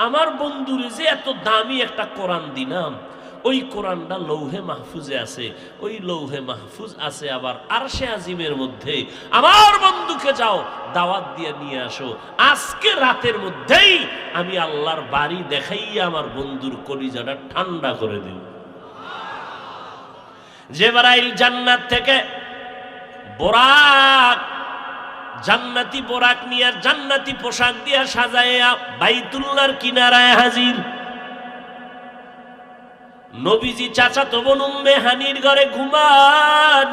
আমার বন্ধুরে যে এত দামি একটা কোরআন দিলাম, ওই কোরআনটা লৌহে মাহফুজে আছে, ওই লৌহে মাহফুজ আছে আবার আরশে আজিমের মধ্যে। আমার বন্ধুকে যাও দাওয়াত দিয়ে নিয়ে আসো, আজকে রাতের মধ্যেই আমি আল্লাহর বাড়ি দেখাইয়া আমার বন্ধুর কলিজাটা ঠান্ডা করে দেব। জিবরাইল জান্নাত থেকে বোরাক, জান্নাতি বোরাক নিয়ে জান্নাতি পোশাক দিয়া সাজাইয়া বাইতুল্লাহর কিনারায় হাজির। নবীজি চাচাতো বোন উম্মে হানির ঘরে ঘুমান।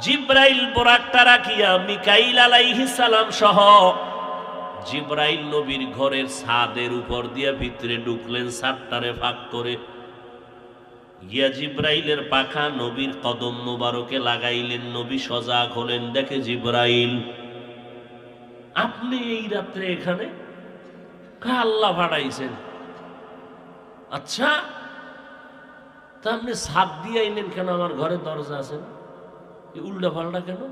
জিবরাইল বোরাকটা রাখিয়া মিকাইল আলাইহিস সালাম সহ জিবরাইল নবীর ঘরের ছাদের উপর দিয়া ভিতরে ঢুকলেন, ছাদটারে ফাঁক করে। গিয়া জিবরাইলের পাখা নবীর কদম মোবারকে লাগাইলেন। নবী সজাগ হলেন, দেখে জিবরাইল আপনি এই রাত্রে এখানে? আল্লাহ ভাড়াইছেন। আচ্ছা, তা আপনি ছাদ দিয়ে আইলেন কেন? আমার ঘরে দরজা আছে না, উল্টা পাল্টা কেন?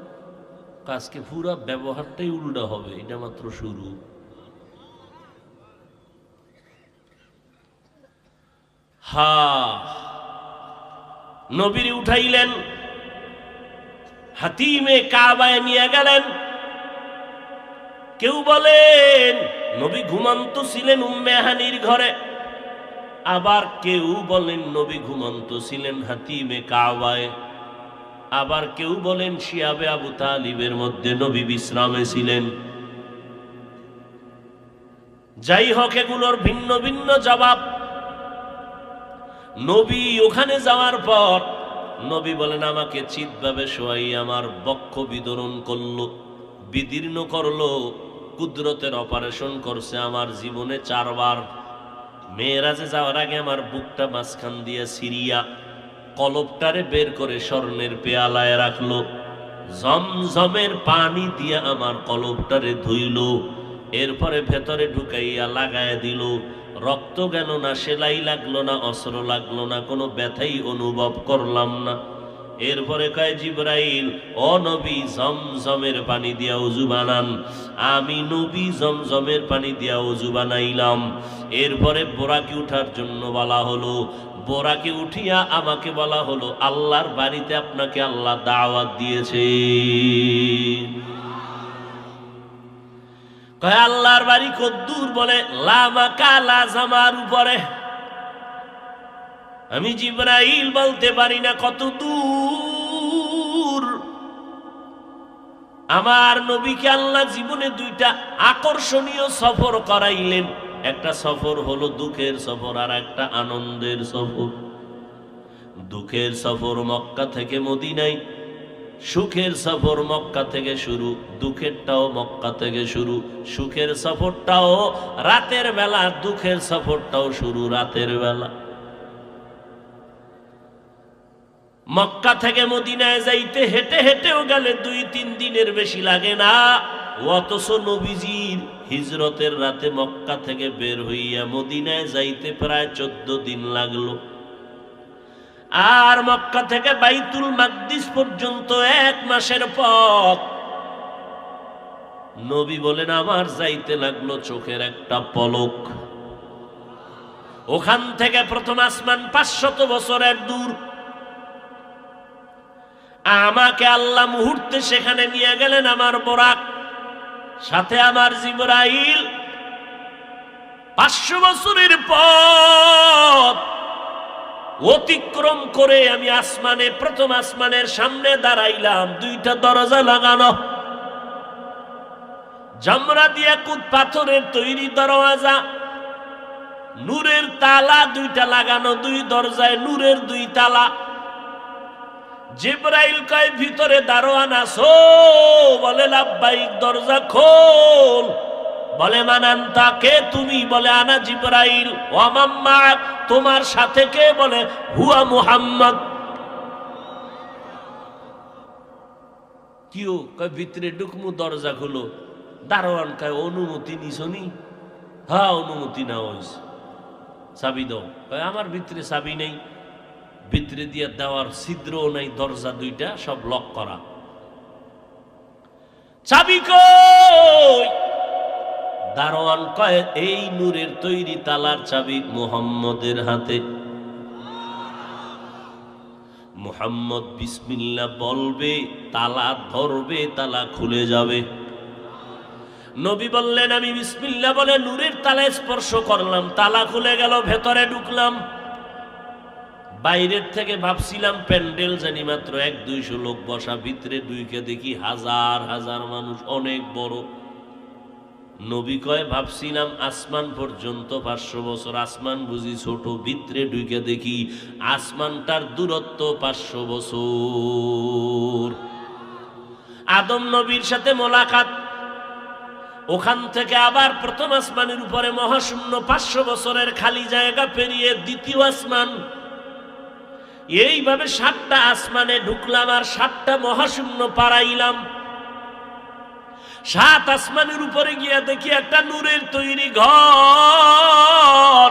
আজকে পুরা ব্যবহারটাই উল্টা হবে, এটা মাত্র শুরু। নবীর উঠাইলেন, হাতিমে কাবায় নিয়ে গেলেন। কেউ বলেন নবী ঘুমন্ত ছিলেন উম্মে হানির ঘরে, আবার কেউ বলেন নবী ঘুমন্ত ছিলেন হাতিমে কাবায়, আবার কেউ বলেন শিয়াবে আবু তালিবের মধ্যে নবী বিশ্রামে ছিলেন। যাই হোক, এগুলোর ভিন্ন ভিন্ন জবাব। নবী ওখানে যাওয়ার পর নবী বলেন আমাকে চিৎভাবে শোয়াই আমার বক্ষ বিদরণ করলো, বিদীর্ণ করলো, কুদরতের অপারেশন করছে আমার জীবনে 4 বার। মেয়েরাজে যাওয়ার আগে আমার বুকটা মাঝখান দিয়ে সিরিয়া কলবটারে বের করে স্বর্ণের পেয়ালায় রাখলো, জমজমের পানি দিয়ে আমার কলবটারে ধুইল, এরপরে ভেতরে ঢুকাইয়া লাগায় দিল। রক্ত গেল না, সেলাই লাগলো না, অস্ত্র লাগলো না, কোনো ব্যথাই অনুভব করলাম না। এরপরে কয় জিবরাইল, ও নবী জমজমের পানি দিয়া ওযু বানান। আমি নবী জমজমের পানি দিয়া ওযু বানাইলাম। এরপরে বোরাকে উঠার জন্য বলা হলো, বোরাকে উঠিয়া আমাকে বলা হলো আল্লাহর বাড়িতে আপনাকে আল্লাহ দাওয়াত দিয়েছে। কয় আল্লাহর বাড়ি কদ্দূর? বলে লামাকা লাজামার উপরে। আমি জিবরাইল বলতে পারি না কত দূর। আমার নবীকে আল্লাহ জীবনে 2টা আকর্ষণীয় সফর করাইলেন। একটা সফর হলো দুঃখের সফর, আর একটা আনন্দের সফর। দুঃখের সফর মক্কা থেকে মদিনায়, সুখের সফর মক্কা থেকে শুরু, দুঃখেরটাও মক্কা থেকে শুরু। সুখের সফরটাও রাতের বেলা, দুঃখের সফরটাও শুরু রাতের বেলা। মক্কা থেকে মদিনায় যাইতে হেঁটে হেঁটেও গেলে 2-3 দিনের বেশি লাগে না। অথচ নবীজির হিজরতের রাতে মক্কা থেকে বের হইয়া মদিনায় যাইতে প্রায় 14 দিন লাগলো। আর মক্কা থেকে বাইতুল মাকদিস পর্যন্ত 1 মাসের পথ। নবী বলেন আমার যাইতে লাগলো চোখের একটা পলক। ওখান থেকে প্রথম আসমান 500 বছরের দূর। আমাকে আল্লাহ মুহূর্তে সেখানে নিয়ে গেলেন। আমার বোরাক, সাথে আমার জিবরাইল। 500 বছরের পথ অতিক্রম করে আমি আসমানে, প্রথম আসমানের সামনে দাঁড়াইলাম। 2টা দরজা লাগানো, জামরা দিয়া কুদ পাথরের তৈরি দরওয়াজা, নূরের তালা 2টা লাগানো। 2 দরজায় নূরের 2 তালা। জিবরাইল কয় ভিতরে দারোয়ান আছো? বলে লাব্বাইক। দরজা খোল। বলে মানান তাকে তুমি? বলে আনা জিবরাইল। ওয়া মাম্মা, তোমার সাথে কে? বলে হুয়া মুহাম্মদ। কিও? কয় ভিতরে ঢুকমু, দরজা খুলো। দারোয়ান কয় অনুমতি নিছনি? হ্যাঁ অনুমতি না হইছে। চাবি দাও। কয় আমার ভিতরে চাবি নেই, ভিতরে দিয়ে দেওয়ার ছিদ্রও নাই, দরজা 2টা সব লক করা। চাবি কই? দারোয়ান কয়, এই নূরের তৈরি তালার চাবি মুহাম্মদের হাতে। মুহাম্মদ বিসমিল্লাহ বলবে, তালা ধরবে, তালা খুলে যাবে। নবী বললেন, আমি বিসমিল্লাহ বলে নূরের তালা স্পর্শ করলাম, তালা খুলে গেল, ভেতরে ঢুকলাম। বাইরের থেকে ভাবছিলাম প্যান্ডেল জানি মাত্র 100-200 লোক বসা, ভিতরে ঢুকে দেখি হাজার হাজার মানুষ, অনেক বড়। নবী কয়, ভাবছিলাম আসমান পর্যন্ত 500 বছর, আসমান বুঝি ছোট, ভিতরে ঢুকে দেখি আসমানটার দূরত্ব 500 বছর। আদম নবীর সাথে মোলাকাত, ওখান থেকে আবার প্রথম আসমানের উপরে মহাশূন্য, 500 বছরের খালি জায়গা পেরিয়ে দ্বিতীয় আসমান। এইভাবে 7টা আসমানে ঢুকলাম আর 7টা মহাশূন্য পারাইলাম। 7 আসমানের উপরে গিয়া দেখি একটা নূরের তৈরি ঘর,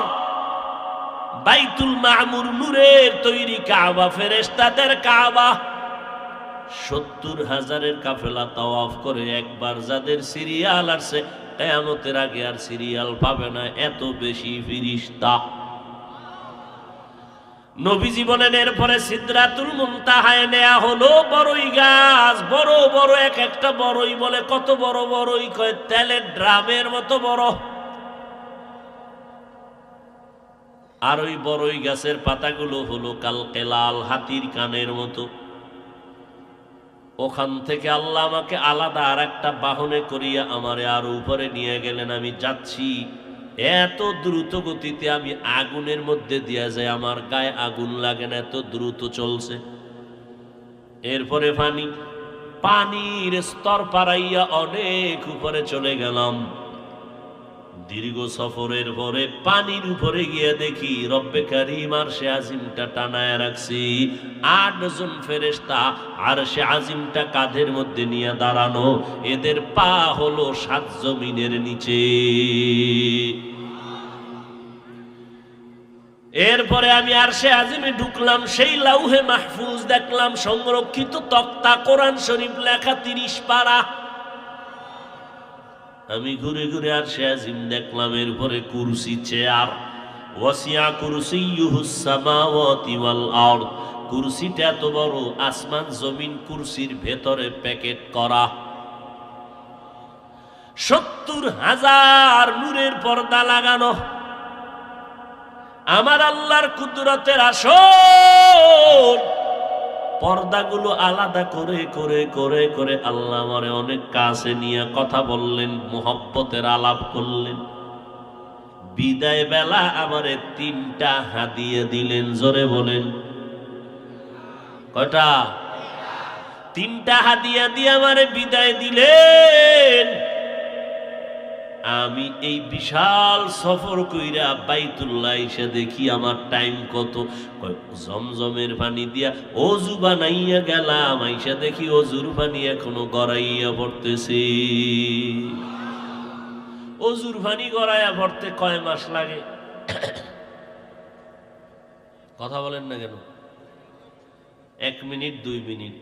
বাইতুল মামুর, নূরের তৈরি কাবা, ফেরেশতাদের কাবা। 70,000-এর কাফেলা তাওয়াফ করে একবার, যাদের সিরিয়াল আসছে কিয়ামতের আগে আর সিরিয়াল পাবে না, এত বেশি ফেরেশতা। নবীজি বলেন, এরপরে সিদরাতুল মুনতাহায় নেয়া হলো বড়ই গাছ, বড় বড়, এক একটা বড়ই বলে কত বড় বড়ই, কয় তেলের ড্রামের মতো বড়। আর ওই বড়ই গাছের পাতাগুলো হলো কালকেলাল, হাতির কানের মতো। ওখান থেকে আল্লাহ আমাকে আলাদা আর একটা বাহনে করিয়া আমারে আরো উপরে নিয়ে গেলেন। আমি যাচ্ছি, এত দ্রুত গতিতে আমি আগুনের মধ্যে দিয়া যায়, আমার গায়ে আগুন লাগে না, এত দ্রুত চলছে। এরপরে পানির স্তর পারাইয়া অনেক উপরে চলে গেলাম। দীর্ঘ সফরের পরে পানির উপরে গিয়ে দেখি রব্বে কারীম আরশে আজিমটা টানায় রাখছি। 8 জন ফেরেশতা আরশে আজিমটা কাঁধের মধ্যে নিয়ে দাঁড়ানো, এদের পা হলো 7 জমিনের নিচে। এরপরে আমি আরশে আজিমে ঢুকলাম, সেই লাউহে মাহফুজ দেখলাম, সংরক্ষিত তক্তা, কোরআন শরীফ লেখা 30 পারা। আমি ঘুরে ঘুরে আরশে আজিম দেখলাম। এরপরে কুরসি, চেয়ার, ওয়াসিয়া কুরসিয়ুহুস সামাওয়াতি ওয়াল আরদ, কুরসিটা এত বড়, আসমান জমিন কুরসির ভেতরে প্যাকেট করা। 70,000 নূরের পর্দা লাগানো। আমার আল্লাহর কুদরতের আসর, পর্দাগুলো আলাদা করে করে করে করে আল্লাহ আমারে অনেক কাছে নিয়ে কথা বললেন, মুহাব্বতের আলাপ করলেন। বিদায় বেলা আমারে 3টা হাদিয়া দিলেন। জোরে বলেন, কয়টা? 3টা হাদিয়া দিয়ে আমারে বিদায় দিলেন। আমি এই বিশাল সফর কইরা বাইতুল্লাহ এসে দেখি আমার টাইম কত। জমজমের পানি দিয়া অজু বানাইয়া গেলাম, আইসা দেখি অজুর পানি এখনো গড়াইয়া পড়তেছে। অজুর পানি গড়াইয়া পড়তে কয় মাস লাগে? কথা বলেন না কেন? 1 মিনিট 2 মিনিট।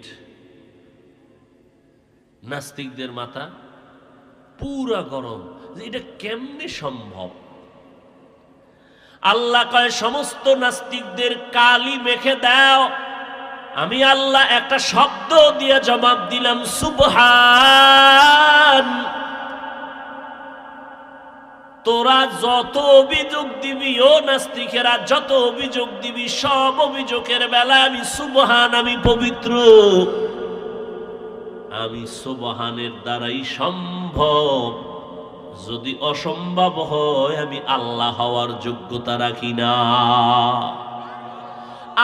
নাস্তিকদের মাথা পুরা গরম, যে এটা কেমনে সম্ভব? আল্লাহ কয়, সমস্ত নাস্তিকদের কালি মেখে দাও। আমি আল্লাহ একটা শব্দ দিয়ে জবাব দিলাম, সুবহান। তোরা যত অভিযোগ দিবি, ও নাস্তিকেরা যত অভিযোগ দিবি, সব অভিযোগের বেলা আমি সুবহান, আমি পবিত্র। আমি সুবহানের দ্বারাই সম্ভব। যদি অসম্ভব হয়, আমি আল্লাহ হওয়ার যোগ্যতা রাখি না।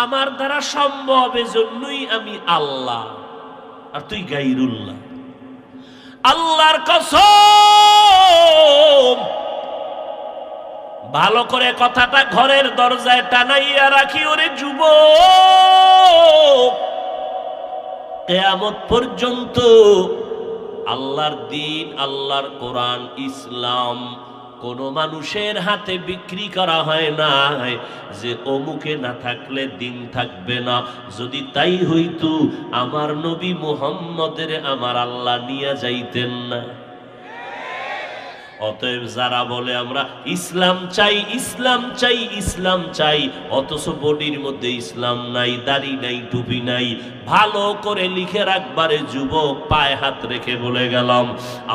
আমার দ্বারা সম্ভব, এজন্যই আমি আল্লাহ, আর তুই গায়রুল্লাহ। আল্লাহর কসম, ভালো করে কথাটা ঘরের দরজায় টানাইয়া রাখি। ওরে যুবক, কিয়ামত পর্যন্ত আল্লাহর দ্বীন, আল্লাহর কোরআন, ইসলাম কোন মানুষের হাতে বিক্রি করা হয় না যে অমুকে না থাকলে দিন থাকবে না। যদি তাই হইতো, আমার নবী মুহাম্মদের আমার আল্লাহ নিয়ে যাইতেন না। অতএব যারা বলে আমরা ইসলাম চাই, ইসলাম চাই, ইসলাম চাই, অথচ বডির মধ্যে ইসলাম নাই, দাড়ি নাই, টুপি নাই, ভালো করে লিখে রাখবারে যুবক, পায়ে হাত রেখে বলে গেলাম,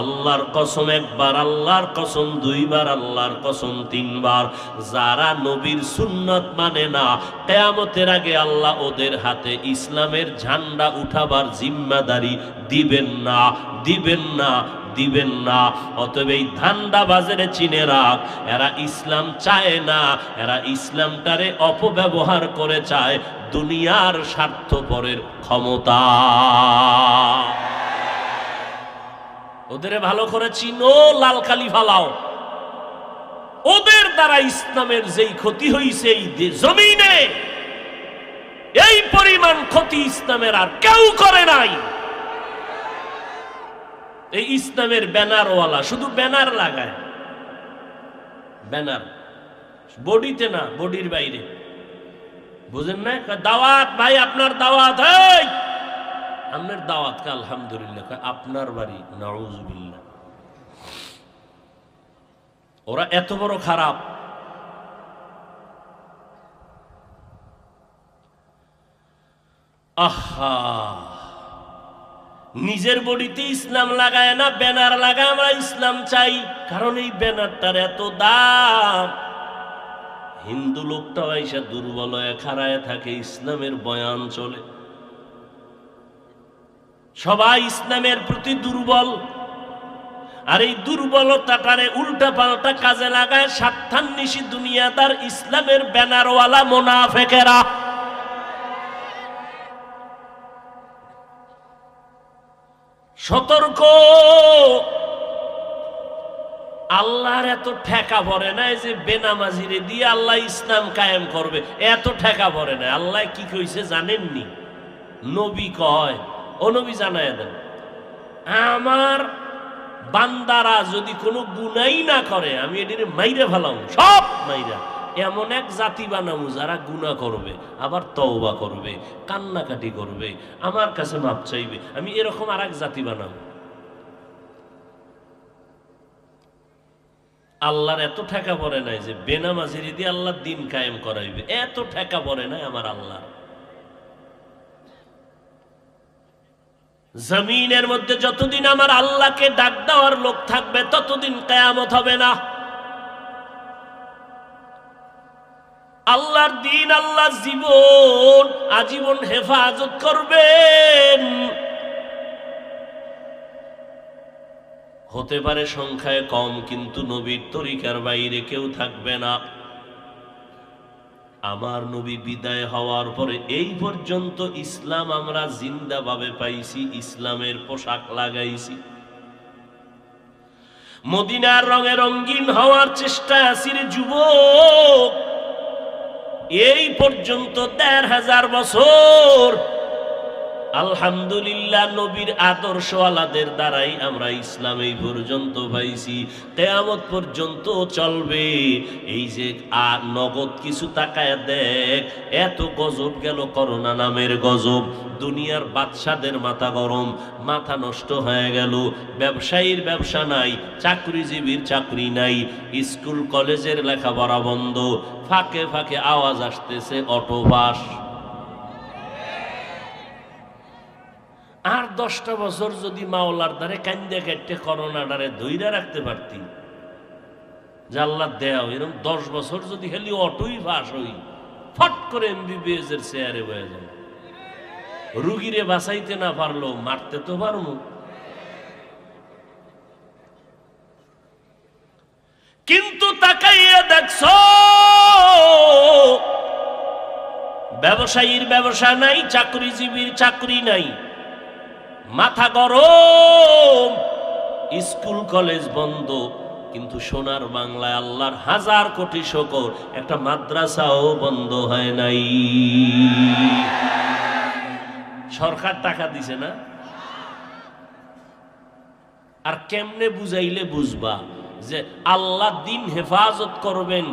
আল্লাহর কসম একবার, আল্লাহর কসম দুইবার, আল্লাহর কসম তিনবার, যারা নবীর সুন্নাত মানে না, কিয়ামতের আগে আল্লাহ ওদের হাতে ইসলামের ঝান্ডা উঠাবার জিম্মাদারি দিবেন না, দিবেন না, দিবেন না। অতএব এই ধান্দা বাজারে চিনে রাখ, এরা ইসলাম চায় না, এরা ইসলামটারে অপব্যবহার করে চায় দুনিয়ার স্বার্থপরের ক্ষমতা। ওদের ভালো করে চিনো, লাল কালি ফালাও। ওদের দ্বারা ইসলামের যেই ক্ষতি হইছে এই জমিনে, এই পরিমাণ ক্ষতি ইসলামের আর কেউ করে নাই। এই ইসলামের ব্যানারওয়ালা শুধু ব্যানার লাগায়, ব্যানার বডিতে না, বডির বাইরে। বুঝেন না? দাওয়াত ভাই, আপনার দাওয়াত, আপনার দাওয়াত কা আলহামদুলিল্লাহ, আপনার বাড়ি, নাউজুবিল্লাহ। ওরা এত বড় খারাপ। আহা, নিজের বডিতে ইসলাম লাগায় না, ব্যানার লাগায় আমরা ইসলাম চাই। কারণ এই ব্যানারটার এত দাম। হিন্দু লোকটাও এসে দুর্বল হয়ে খাড়ায় থাকে, ইসলামের বয়ান চলে, সবাই ইসলামের প্রতি দুর্বল। আর এই দুর্বলতাটারে উল্টা পাল্টা কাজে লাগায় স্বার্থান্বেষী দুনিয়াদার ইসলামের ব্যানারওয়ালা মুনাফেকেরা। সতর্ক! আল্লাহর এত ঠেকা পড়ে না যে বেনামাজিরে দিয়ে আল্লাহ ইসলাম কায়েম করবে, এত ঠেকা পড়ে না। আল্লাহ কি কইছে জানেননি? নবী কয়, ও নবী জানায় দেন, আমার বান্দারা যদি কোনো গুনাই না করে আমি এদের মাইরে ফেলাম, সব মাইরা এমন এক জাতি বানামু যারা গুনাহ করবে, আবার তওবা করবে, কান্নাকাটি করবে, আমার কাছে মাপ চাইবে। আমি এরকম আর এক জাতি বানাবো। আল্লাহর এত ঠেকা পড়ে নাই যে বেনামাজির দিয়ে আল্লাহ দিন কায়েম করাইবে, এত ঠেকা পড়ে নাই আমার আল্লাহ। জমিনের মধ্যে যতদিন আমার আল্লাহকে ডাক দেওয়ার লোক থাকবে ততদিন কিয়ামত হবে না। আল্লাহর দিন, আল্লাহ জীবন আজীবন হেফাজত করবেন। হতে পারে সংখ্যায় কম, কিন্তু নবীর তরিকার বাইরে কেউ থাকবে না। আমার নবী বিদায় হওয়ার পরে এই পর্যন্ত ইসলাম আমরা জিন্দাভাবে পাইছি, ইসলামের পোশাক লাগাইছি, মদিনার রঙে রঙিন হওয়ার চেষ্টা আছি রে যুবক। এই পর্যন্ত ১৫০০ বছর আলহামদুলিল্লাহ নবীর আদর্শওয়ালাদের দ্বারাই আমরা ইসলাম এই পর্যন্ত পাইছি। কিয়ামত পর্যন্ত চলবে। এই যে নগদ কিছু তাকায় দেখ, এত গজব গেল, করোনা নামের গজব। দুনিয়ার বাদশাদের মাথা গরম, মাথা নষ্ট হয়ে গেল। ব্যবসায়ীর ব্যবসা নাই, চাকরিজীবীর চাকরি নাই, স্কুল কলেজের লেখাপড়া বন্ধ, ফাঁকে ফাঁকে আওয়াজ আসতেছে অটো বাস। আর 10টা বছর যদি মাওলার দ্বারে কান্দে কেটে করোনাটারে ধইরা রাখতে পারতি, জাল্লাত দেও, এরকম 10 বছর যদি খালি অটোই ফাঁস হই, ফট করে MBBS এর চেয়ারে বয়ে যায়। রুগীরে বাঁচাইতে না পারলো, মারতে তো পারবো। কিন্তু তাকাইয়া দেখছো, ব্যবসায়ীর ব্যবসা নাই, চাকরিজীবীর চাকরি নাই, মাথা গরম, স্কুল কলেজ বন্ধ। কিন্তু সোনার বাংলায় আল্লাহর 1000 কোটি শুকর, একটা মাদ্রাসাও বন্ধ হয় নাই। সরকার টাকা দিছে না? আর কেমনে বুঝাইলে বুঝবা যে আল্লাহ দিন হেফাজত করবেন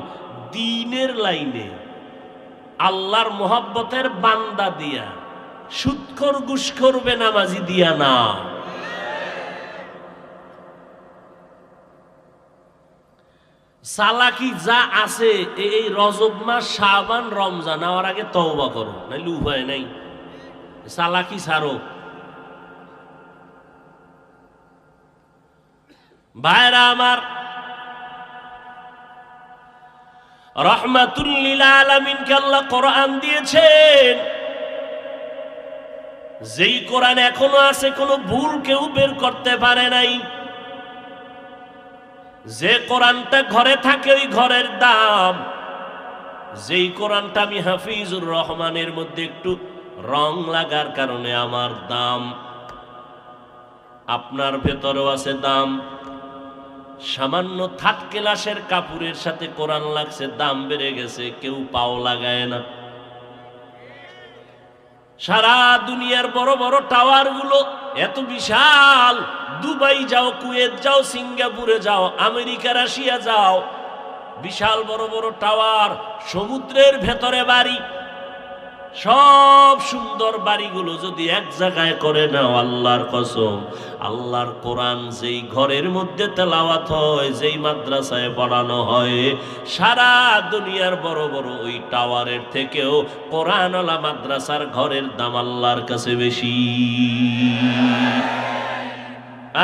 দিনের লাইনে, আল্লাহর মোহাব্বতের বান্দা দিয়া, সুদখোর ঘুষখোর বেনামাজি দিয়া না। চালাকি যা আছে এই রজব মাস, শাবান, রমজান আমার আগে তওবা করো, নাইলে উপায় নাই। চালাকি ছাড়ো। ভাইরা আমার, রাহমাতুল লিল আলামিনকে আল্লাহ কোরআন দিয়েছেন, যেই কোরআন এখনো আছে, কোনো ভুল কেউ বের করতে পারে নাই। যে কোরআনটা ঘরে থাকে ওই ঘরের দাম। যেই কোরআনটা আমি হাফিজুর রহমানের মধ্যে একটু রং লাগার কারণে আমার দাম, আপনার ভেতরেও আছে দাম। সামান্য থার্ড ক্লাসের কাপড়ের সাথে কোরআন লাগছে, দাম বেড়ে গেছে, কেউ পাও লাগায় না। সারা দুনিয়ার বড় বড় টাওয়ার গুলো এত বিশাল, দুবাই যাও, কুয়েত যাও, সিঙ্গাপুরে যাও, আমেরিকা, রাশিয়া যাও, বিশাল বড় বড় টাওয়ার, সমুদ্রের ভেতরে বাড়ি, সব সুন্দর বাড়িগুলো যদি এক জায়গায় করে নাও, আল্লাহর কসম, আল্লাহর কোরআন যেই ঘরের মধ্যে তেলাওয়াত হয়, যেই মাদ্রাসায় পড়ানো হয়, সারা দুনিয়ার বড় বড় ওই টাওয়ারের থেকেও কোরআনওয়ালা মাদ্রাসার ঘরের দাম আল্লাহর কাছে বেশি।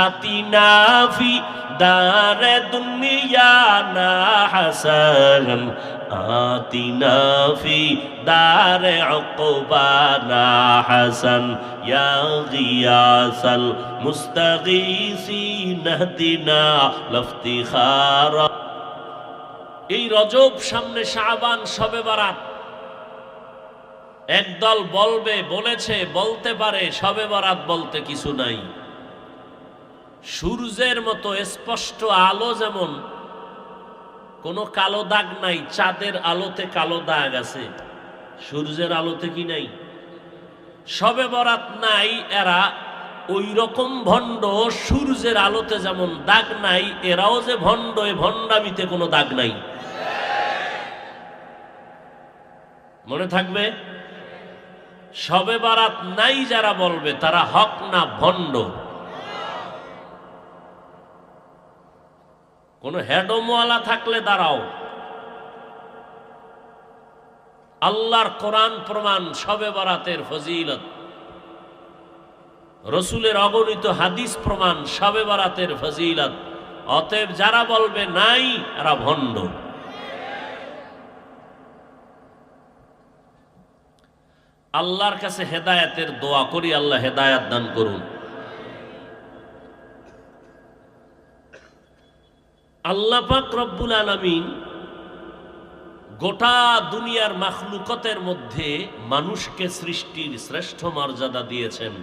আতিনা ফি দারে দুনিয়া না হাসান, আতিনা ফি দারে উকবানা হাসান, ইয়া গিয়াসাল মুস্তাগীসিন ইহদিনা লাফতিখারা। এই রজব সামনে, শাবান, শবে বরাত। একদল বলবে, বলেছে, বলতে পারে শবে বরাত বলতে কিছু নাই। সূর্যের মতো স্পষ্ট আলো, যেমন কোনো কালো দাগ নাই, চাঁদের আলোতে কালো দাগ আছে, সূর্যের আলোতে কি নাই? শবে বরাত নাই, এরা ওই রকম ভণ্ড। সূর্যের আলোতে যেমন দাগ নাই, এরাও যে ভণ্ড, এ ভণ্ডামিতে কোনো দাগ নাই। মনে থাকবে, শবে বরাত নাই যারা বলবে তারা হক না, ভণ্ড। কোন হেডমওয়ালা থাকলে দাঁড়াও। আল্লাহর কোরআন প্রমাণ, শবে বরাতের ফজিলত, রসুলের অগণিত হাদিস প্রমাণ, শবে বরাতের ফজিলত। অতএব যারা বলবে নাই, এরা ভণ্ড। আল্লাহর কাছে হেদায়েতের দোয়া করি, আল্লাহ হেদায়েত দান করুন। আল্লাহ পাক রব্বুল আলামিন গোটা দুনিয়ার মাখলুকতের মধ্যে মানুষকে সৃষ্টির শ্রেষ্ঠ মর্যাদা দিয়েছেন।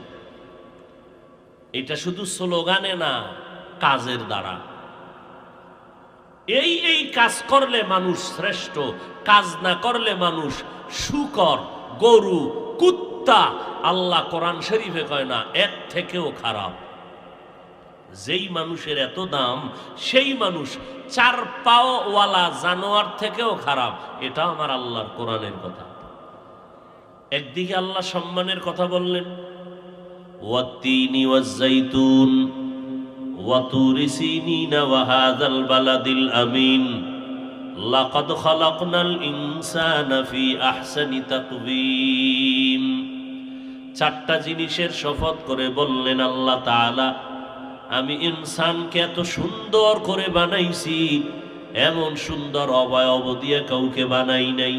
এটা শুধু স্লোগানে না, কাজের দ্বারা। এই কাজ করলে মানুষ শ্রেষ্ঠ, কাজ না করলে মানুষ শূকর, গরু, কুত্তা। আল্লাহ কোরআন শরীফে কয় না, এর থেকেও খারাপ। যেই মানুষের এত দাম, সেই মানুষ চার পাওয়ালা জানোয়ার থেকেও খারাপ। এটা আমার আল্লাহর কোরআনের কথা। একদিকে আল্লাহ সম্মানের কথা বললেন, ওয়াত্তিনি ওয়াজ্জাইতুন ওয়া তুরি সিনিনা ওয়া হাযাল বালাদিল আমিন লাকাদ খালাকনাল ইনসানা ফি আহসানি তাকওয়িম। চারটা জিনিসের শপথ করে বললেন আল্লাহ তাআলা, আমি ইনসানকে এত সুন্দর করে বানাইছি, এমন সুন্দর অবয়ব দিয়ে কাউকে বানাই নাই।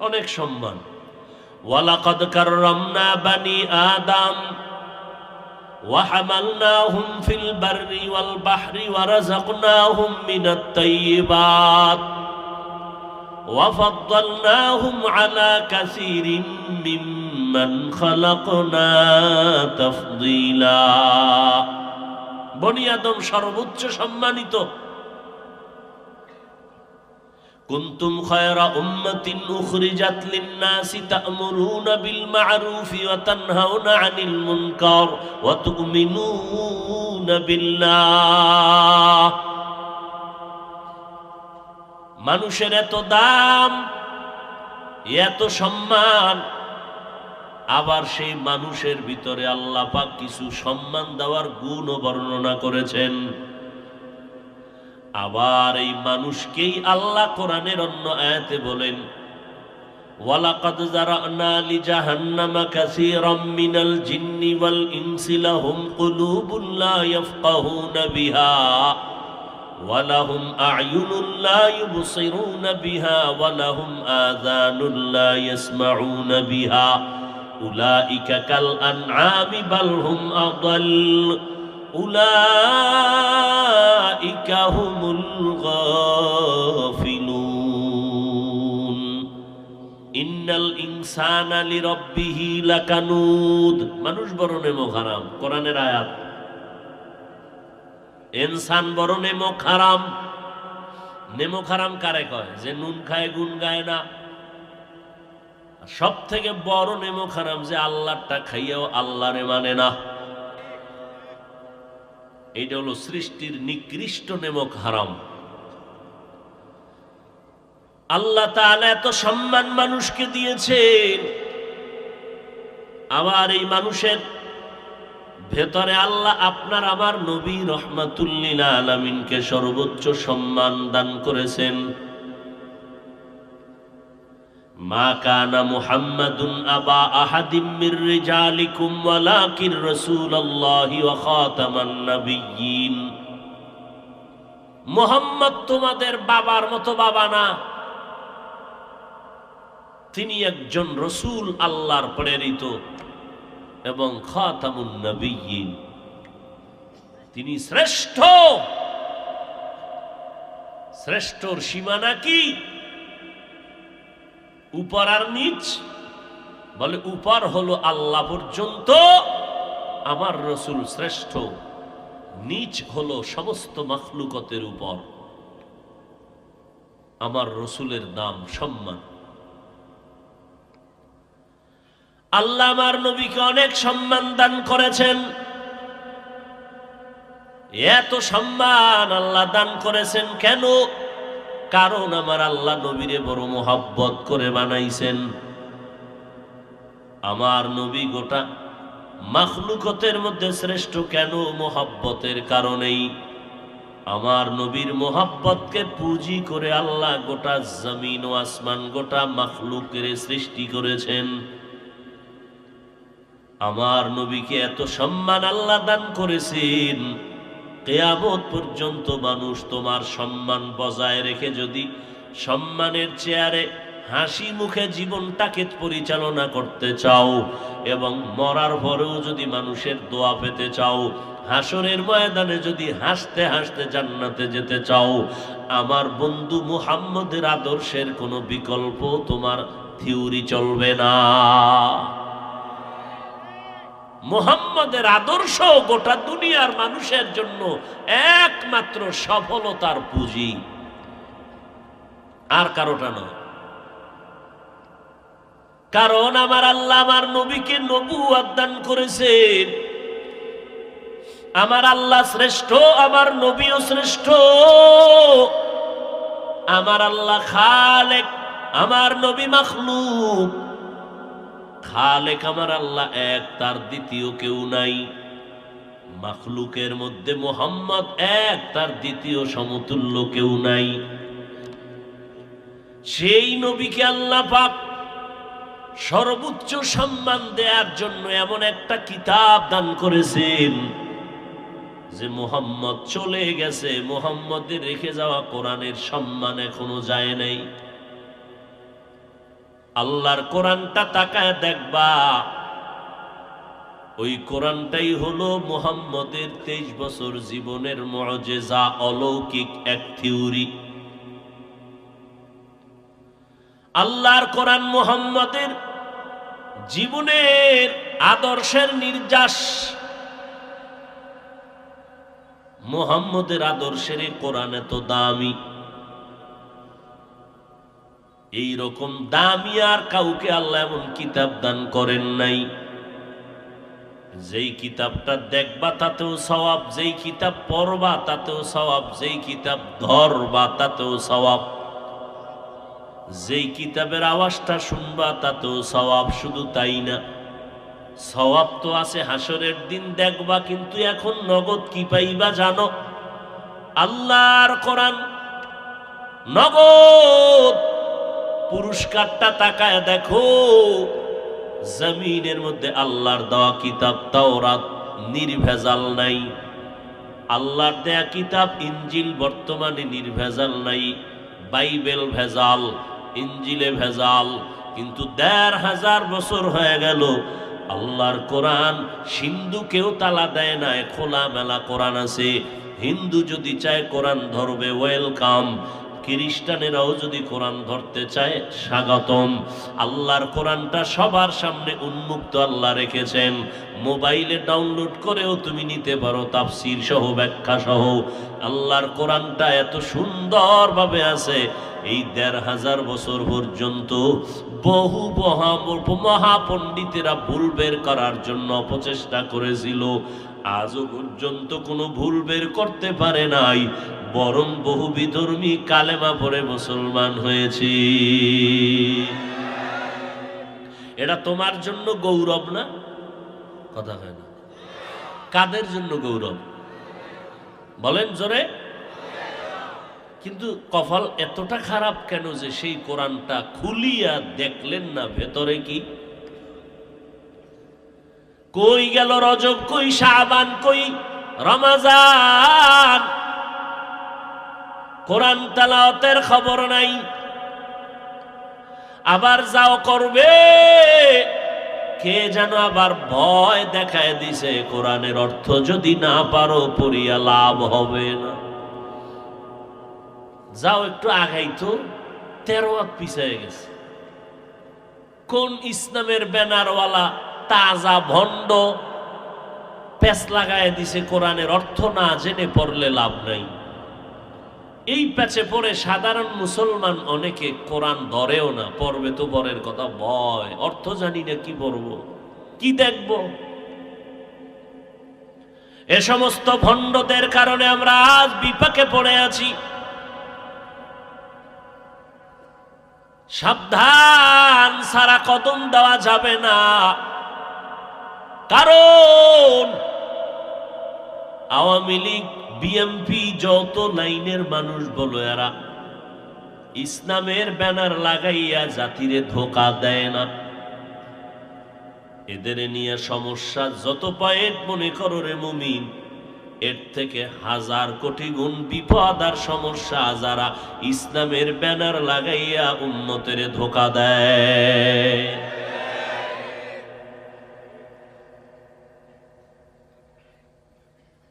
অনেক সম্মান। ওয়ালাকাদ কাররামনা বানি আদম ওয়া হামালনাহুম ফিল বাররি ওয়াল বাহরি ওয়া রাযাকনাহুম মিনাত তাইয়্যিবাত ওয়া ফাদ্দালনাহুম আলা কাসীরিন মিম্মান খালাকনা তাফদীলা। বনি আদম সর্বোচ্চ সম্মানিত। কুনতুম খায়রা উম্মাতিন উখরিজাত লিন-নাসি তা'মুরুনা বিল মা'রুফি ওয়া তানহাউনা আনিল মুনকার ওয়া তু'মিনুনা বিল্লাহ। মানুষের এত দাম, এত সম্মান, আবার সেই মানুষের ভিতরে আল্লাহ পাক কিছু সম্মান দেওয়ার গুণও বর্ণনা করেছেন। আবার এই মানুষকেই আল্লাহ কোরআনের অন্য আয়াতে বলেন, ওয়ালাকাদ যারানা লিজাহান্নামা কাসীরাম মিনাল জিন্নি ওয়াল ইনসি লাহুম কুলুবুন লা ইয়াফকাহুনা বিহা ওয়া লাহুম আ'য়ুনুন লা ইউবসিরুনা বিহা ওয়া লাহুম আযানুন লা ইয়াসমাউনা বিহা উলাইকা কাল আনআমি বাল হুম আদাল উলাইকা হুমুল গাফিলুন ইন্নাল ইনসানা লিরাব্বিহি লাকানুদ। মানুষ বড় নেমো হারাম, কোরআনের আয়াত। ইনসান বড় নেমো হারাম। নেমো হারাম কারে কয়? যে নুন খায় গুণ গায় না। সব থেকে বড় নেমো হারাম যে আল্লাহটা খাইয়াও আল্লাহরে মানে না। এইটা হলো সৃষ্টির নিকৃষ্ট নেমক হারাম। আল্লাহ তাআলা এত সম্মান মানুষকে দিয়েছেন, আবার এই মানুষের ভেতরে আল্লাহ আপনার আমার নবী রাহমাতুল লিল আলামিনকে সর্বোচ্চ সম্মান দান করেছেন। মা কানা মুহাম্মাদুন আবা আহাদিম মির রিজালিকুম ওয়ালাকিন রাসূলুল্লাহি ওয়া খাতামান নাবিয়্যিন। মুহাম্মদ তোমাদের বাবার মতো বাবা না, তিনি একজন রাসূল, আল্লাহর প্রেরিত এবং খাতামুন নাবিয়্যিন, তিনি শ্রেষ্ঠ। শ্রেষ্ঠর সীমানা কি? উপর আর নিচ? বলে উপর হলো আল্লাহ পর্যন্ত আমার রসুল শ্রেষ্ঠ, নিচ হলো সমস্ত মাখলুকতের উপর আমার রসুলের নাম সম্মান। আল্লাহ আমার নবীকে অনেক সম্মান দান করেছেন। এত সম্মান আল্লাহ দান করেছেন কেন? কারণ আমার আল্লাহ নবীরে বড় মোহাব্বত করে বানাইছেন। আমার নবী গোটা মাখলুকতের মধ্যে শ্রেষ্ঠ কেন? মোহাব্বতের কারণেই। আমার নবীর মোহাব্বতকে পুঁজি করে আল্লাহ গোটা জমিন ও আসমান, গোটা মাখলুকের সৃষ্টি করেছেন। আমার নবীকে এত সম্মান আল্লাহ দান করেছেন, কিয়ামত পর্যন্ত মানুষ তোমার সম্মান বজায় রেখে যদি সম্মানের চেয়ারে হাসি মুখে জীবনটাকে পরিচালনা করতে চাও এবং মরার পরেও যদি মানুষের দোয়া পেতে চাও, হাসরের ময়দানে যদি হাসতে হাসতে জান্নাতে যেতে চাও, আমার বন্ধু মুহাম্মদের আদর্শের কোনো বিকল্প তোমার থিওরি চলবে না। মুহাম্মদের আদর্শ গোটা দুনিয়ার মানুষের জন্য একমাত্র সফলতার পুঁজি, আর কারোটা নয়। কারণ আমার আল্লাহ আমার নবীকে নবুয়ত দান করেছেন। আমার আল্লাহ শ্রেষ্ঠ, আমার নবীও শ্রেষ্ঠ। আমার আল্লাহ খালেক, আমার নবী মাখলুক। খালেক আমার আল্লাহ এক, তার দ্বিতীয় কেউ নাই। মাখলুকের মধ্যে মুহাম্মদ এক, তার দ্বিতীয় সমতুল্য কেউ নাই। সেই নবীকে আল্লাহ পাক সর্বোচ্চ সম্মান দেওয়ার জন্য এমন একটা কিতাব দান করেছেন যে মুহাম্মদ চলে গেছে, মুহাম্মদের রেখে যাওয়া কোরআনের সম্মান এখনো যায় নাই। আল্লাহর কোরআনটা তাকায় দেখবা, ওই কোরআনটাই হলো মুহাম্মদের 23 বছর জীবনের মুআজিজা, অলৌকিক এক থিওরি। আল্লাহর কোরআন মুহাম্মদের জীবনের আদর্শের নির্যাস। মুহাম্মদের আদর্শের কোরআন এত দামি, এই রকম দামি আর কাউকে আল্লাহ এমন কিতাব দান করেন নাই। যেই কিতাবটা দেখবা তাতেও সওয়াব, যেই কিতাব পড়বা তাতেও সওয়াব, যেই কিতাব ধরবা তাতেও সওয়াব, যেই কিতাবের আওয়াজটা শুনবা তাতেও সওয়াব। শুধু তাই না, সওয়াব তো আছে হাসরের দিন দেখবা, কিন্তু এখন নগদ কি পাইবা জানো? আল্লাহর কোরআন নগদ পুরস্কারটা তাকায় দেখো, জমিনের মধ্যে আল্লাহর দেওয়া কিতাব তাওরাত নির্ভেজাল নাই, আল্লাহর দেয়া কিতাব ইনজিল বর্তমানে নির্ভেজাল নাই, বাইবেল ভেজাল, ইনজিলে ভেজাল, কিন্তু ১৫০০ বছর হয়ে গেল আল্লাহর কোরআন সিন্ধুকেও তালা দেয় না, খোলা মেলা কোরআন আছে। হিন্দু যদি চায় কোরআন ধরবে, ওয়েলকাম। খ্রিস্টানেরাও যদি কোরআন ধরতে চায়, স্বাগতম। আল্লাহর কোরআনটা সবার সামনে উন্মুক্ত আল্লাহ রেখেছেন, মোবাইলে ডাউনলোড করেও তুমি নিতে পারো, তাফসীর সহ, ব্যাখ্যা সহ। আল্লাহর কোরআনটা এত সুন্দরভাবে আছে, এই ১৫০০ বছর পর্যন্ত বহু মহাপণ্ডিতেরা ভুল বের করার জন্য অপচেষ্টা করেছিল, আজও পর্যন্ত কোনো ভুল বের করতে পারে নাই, বরং বহু বিধর্মী কালেমা পড়ে মুসলমান হয়েছে। এটা তোমার জন্য গৌরব না? কথা হয় না? কাদের জন্য গৌরব বলেন জোরে? কিন্তু কপাল এতটা খারাপ কেন যে সেই কোরআনটা খুলিয়া দেখলেন না ভেতরে কি? কই গেল রজব, কই শাবান, কই রমজান? কোরআন তেলাওয়াতের খবর নাই। আবার যাও করবে, কে যেন আবার ভয় দেখায় দিছে, কোরআনের অর্থ যদি না পারো পড়িয়া লাভ হবে না। যাও একটু আগাইতো, ১৩ হাত পিছিয়ে গেছে। কোন ইসলামের ব্যানারওয়ালা তাজা ভণ্ড পেছ লাগায় দিছে, কোরআনের অর্থ না জেনে পড়লে লাভ নাই। এই প্যাচে পড়ে সাধারণ মুসলমান অনেকে কোরআন ধরেও না, পড়বে তো পরের কথা, ভয়, অর্থ জানি না, কি পড়ব, কি দেখব। এ সমস্ত ভণ্ডদের কারণে আমরা আজ বিপাকে পড়ে আছি। সাবধান, সারা কদম দেওয়া যাবে না, কারণ আওয়ামী লীগ, বিএনপি, যত লাইনের মানুষ বলো, এরা ইসলামের ব্যানার লাগাইয়া জাতিরে ধোঁকা দেয় না। এদের নিয়ে সমস্যা যত পয়েন্ট মনে করো রে মুমিন, এর থেকে ১০০০ কোটি গুণ বিপদ আর সমস্যা যারা ইসলামের ব্যানার লাগাইয়া উম্মতের ধোঁকা দেয়।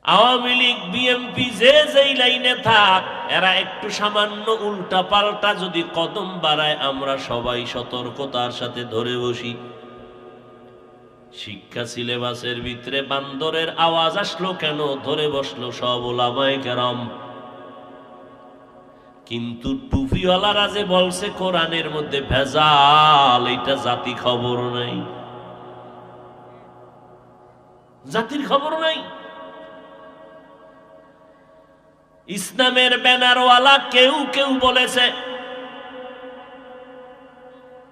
আওয়ামী লীগ, বিএনপি যে যেই লাইনে থাক, এরা একটু সামান্য উল্টা পাল্টা যদি কদম বাড়ায়, আমরা সবাই সতর্কতার সাথে ধরে বসি। শিক্ষা সিলেবাসের ভিতরে বান্দরের আওয়াজ আসলো কেন? ধরে বসলো সব ওলামায়ে কেরাম। কিন্তু টুপিওয়ালারা যে বলছে কোরআনের মধ্যে ভেজাল, এটা জাতি খবর নাই, জাতির খবর নাই। ইসলামের ব্যানারওয়ালা কেউ কেউ বলেছে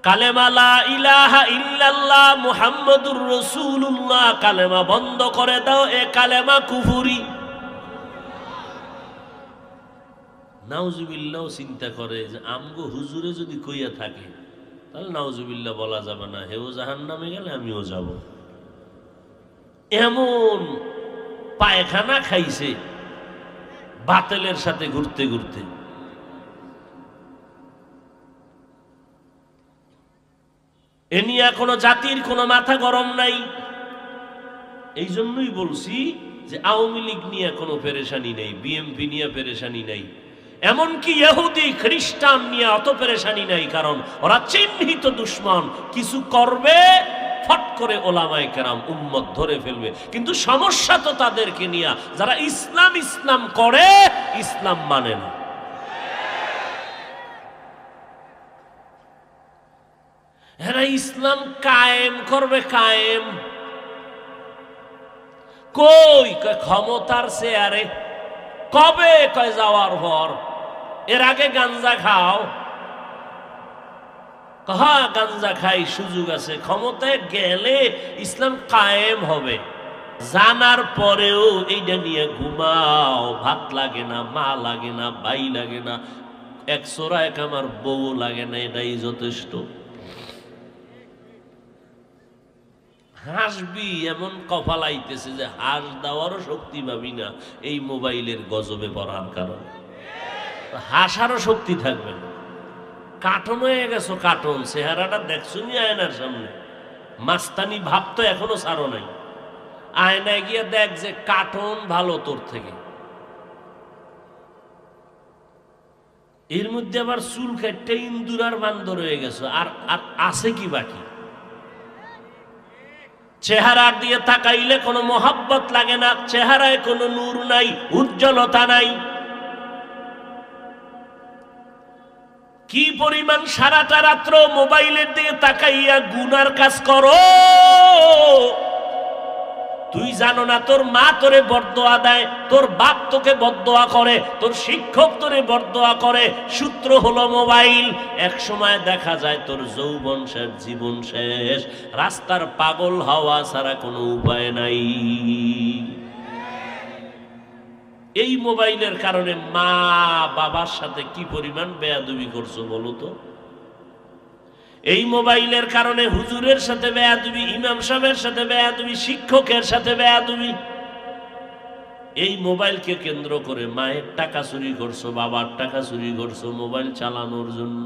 কালেমা লা ইলাহা ইল্লাল্লাহ মুহাম্মাদুর রাসূলুল্লাহ, কালেমা বন্ধ করে দাও, এ কালেমা কুফরি। নাউজুবিল্লাহ চিন্তা করে যে আমগো হুজুরে যদি কইয়া থাকে, তাহলে নাউজুবিল্লাহ বলা যাবে না, হেও জাহান্নামে গেলে আমিও যাব। এমন পায়খানা খাইছে বাতিলের সাথে ঘুরতে ঘুরতে। এ নিয়ে কোনো জাতির কোনো মাথা গরম নাই। এই জন্যই বলছি যে আওয়ামী লীগ নিয়ে কোনো পেরেশানি নেই, বিএনপি নিয়ে পেরেশানি নেই, এমনকি ইহুদি খ্রিস্টান নিয়ে অত পেরেশানি নাই, কারণ ওরা চিহ্নিত দুশ্মন। কিছু করবে, ফট করে ওলামায়ে কেরাম উম্মত ধরে ফেলবে। কিন্তু সমস্যা তো তাদেরকে নিয়ে যারা ইসলাম ইসলাম করে, ইসলাম মানে না। এরা ইসলাম কায়েম করবে, কায়েম কই? ক্ষমতার চেয়ারে। কবে? কয় যাওয়ার পর। এর আগে গাঞ্জা খাও। গাঞ্জা খাই, সুযোগ আছে, ক্ষমতায় গেলে ইসলাম কায়েম হবে। জানার পরেও এইটা নিয়ে ঘুমাও, ভাত লাগে না, মা লাগে না, ভাই লাগে না, এক সোরা এক আমার বউ লাগে না, এটাই যথেষ্ট। হাসবি এমন কপাল আইতেছে যে হাস দেওয়ারও শক্তি পাবি না এই মোবাইলের গজবে পড়ার কারণে। হাসারও শক্তি থাকবে না। কার্টুন হয়ে গেছো, কার্টুন। চেহারাটা দেখছো নি আয়নার সামনে? মাস্তানি ভাব তো এখনো ছাড়ো নাই। আয়নায় গিয়ে দেখ যে কার্টুন ভালো তোর থেকে। এর মধ্যে আবার চুল কাটতে ইন্দুর আর বান্দর হয়ে গেছো। আর আছে কি বাকি? চেহারার দিয়ে তাকাইলে কোনো মোহাব্বত লাগে না, চেহারায় কোনো নূর নাই, উজ্জ্বলতা নাই। কি পরিমাণ সারাটা রাত্র মোবাইলের দিকে তাকাইয়া গুনার কাজ করো। তুই জানো না তোর মা তোরে বরদোয়া দেয়, তোর বাপ তোকে বরদোয়া করে, তোর শিক্ষক তোরে বরদোয়া করে। সূত্র হলো মোবাইল। এক সময় দেখা যায় তোর যৌবন শেষ, জীবন শেষ, রাস্তার পাগল হওয়া ছাড়া কোনো উপায় নাই। এই মোবাইলের কারণে মা বাবার সাথে কি পরিমাণ বেয়াদবি করছো বলো তো? এই মোবাইলের কারণে হুজুরের সাথে বেয়াদবি, ইমাম সাহেবের সাথে বেয়াদবি, শিক্ষকের সাথে বেয়াদবি। এই মোবাইলকে কেন্দ্র করে মায়ের টাকা চুরি করছো, বাবার টাকা চুরি করছো মোবাইল চালানোর জন্য।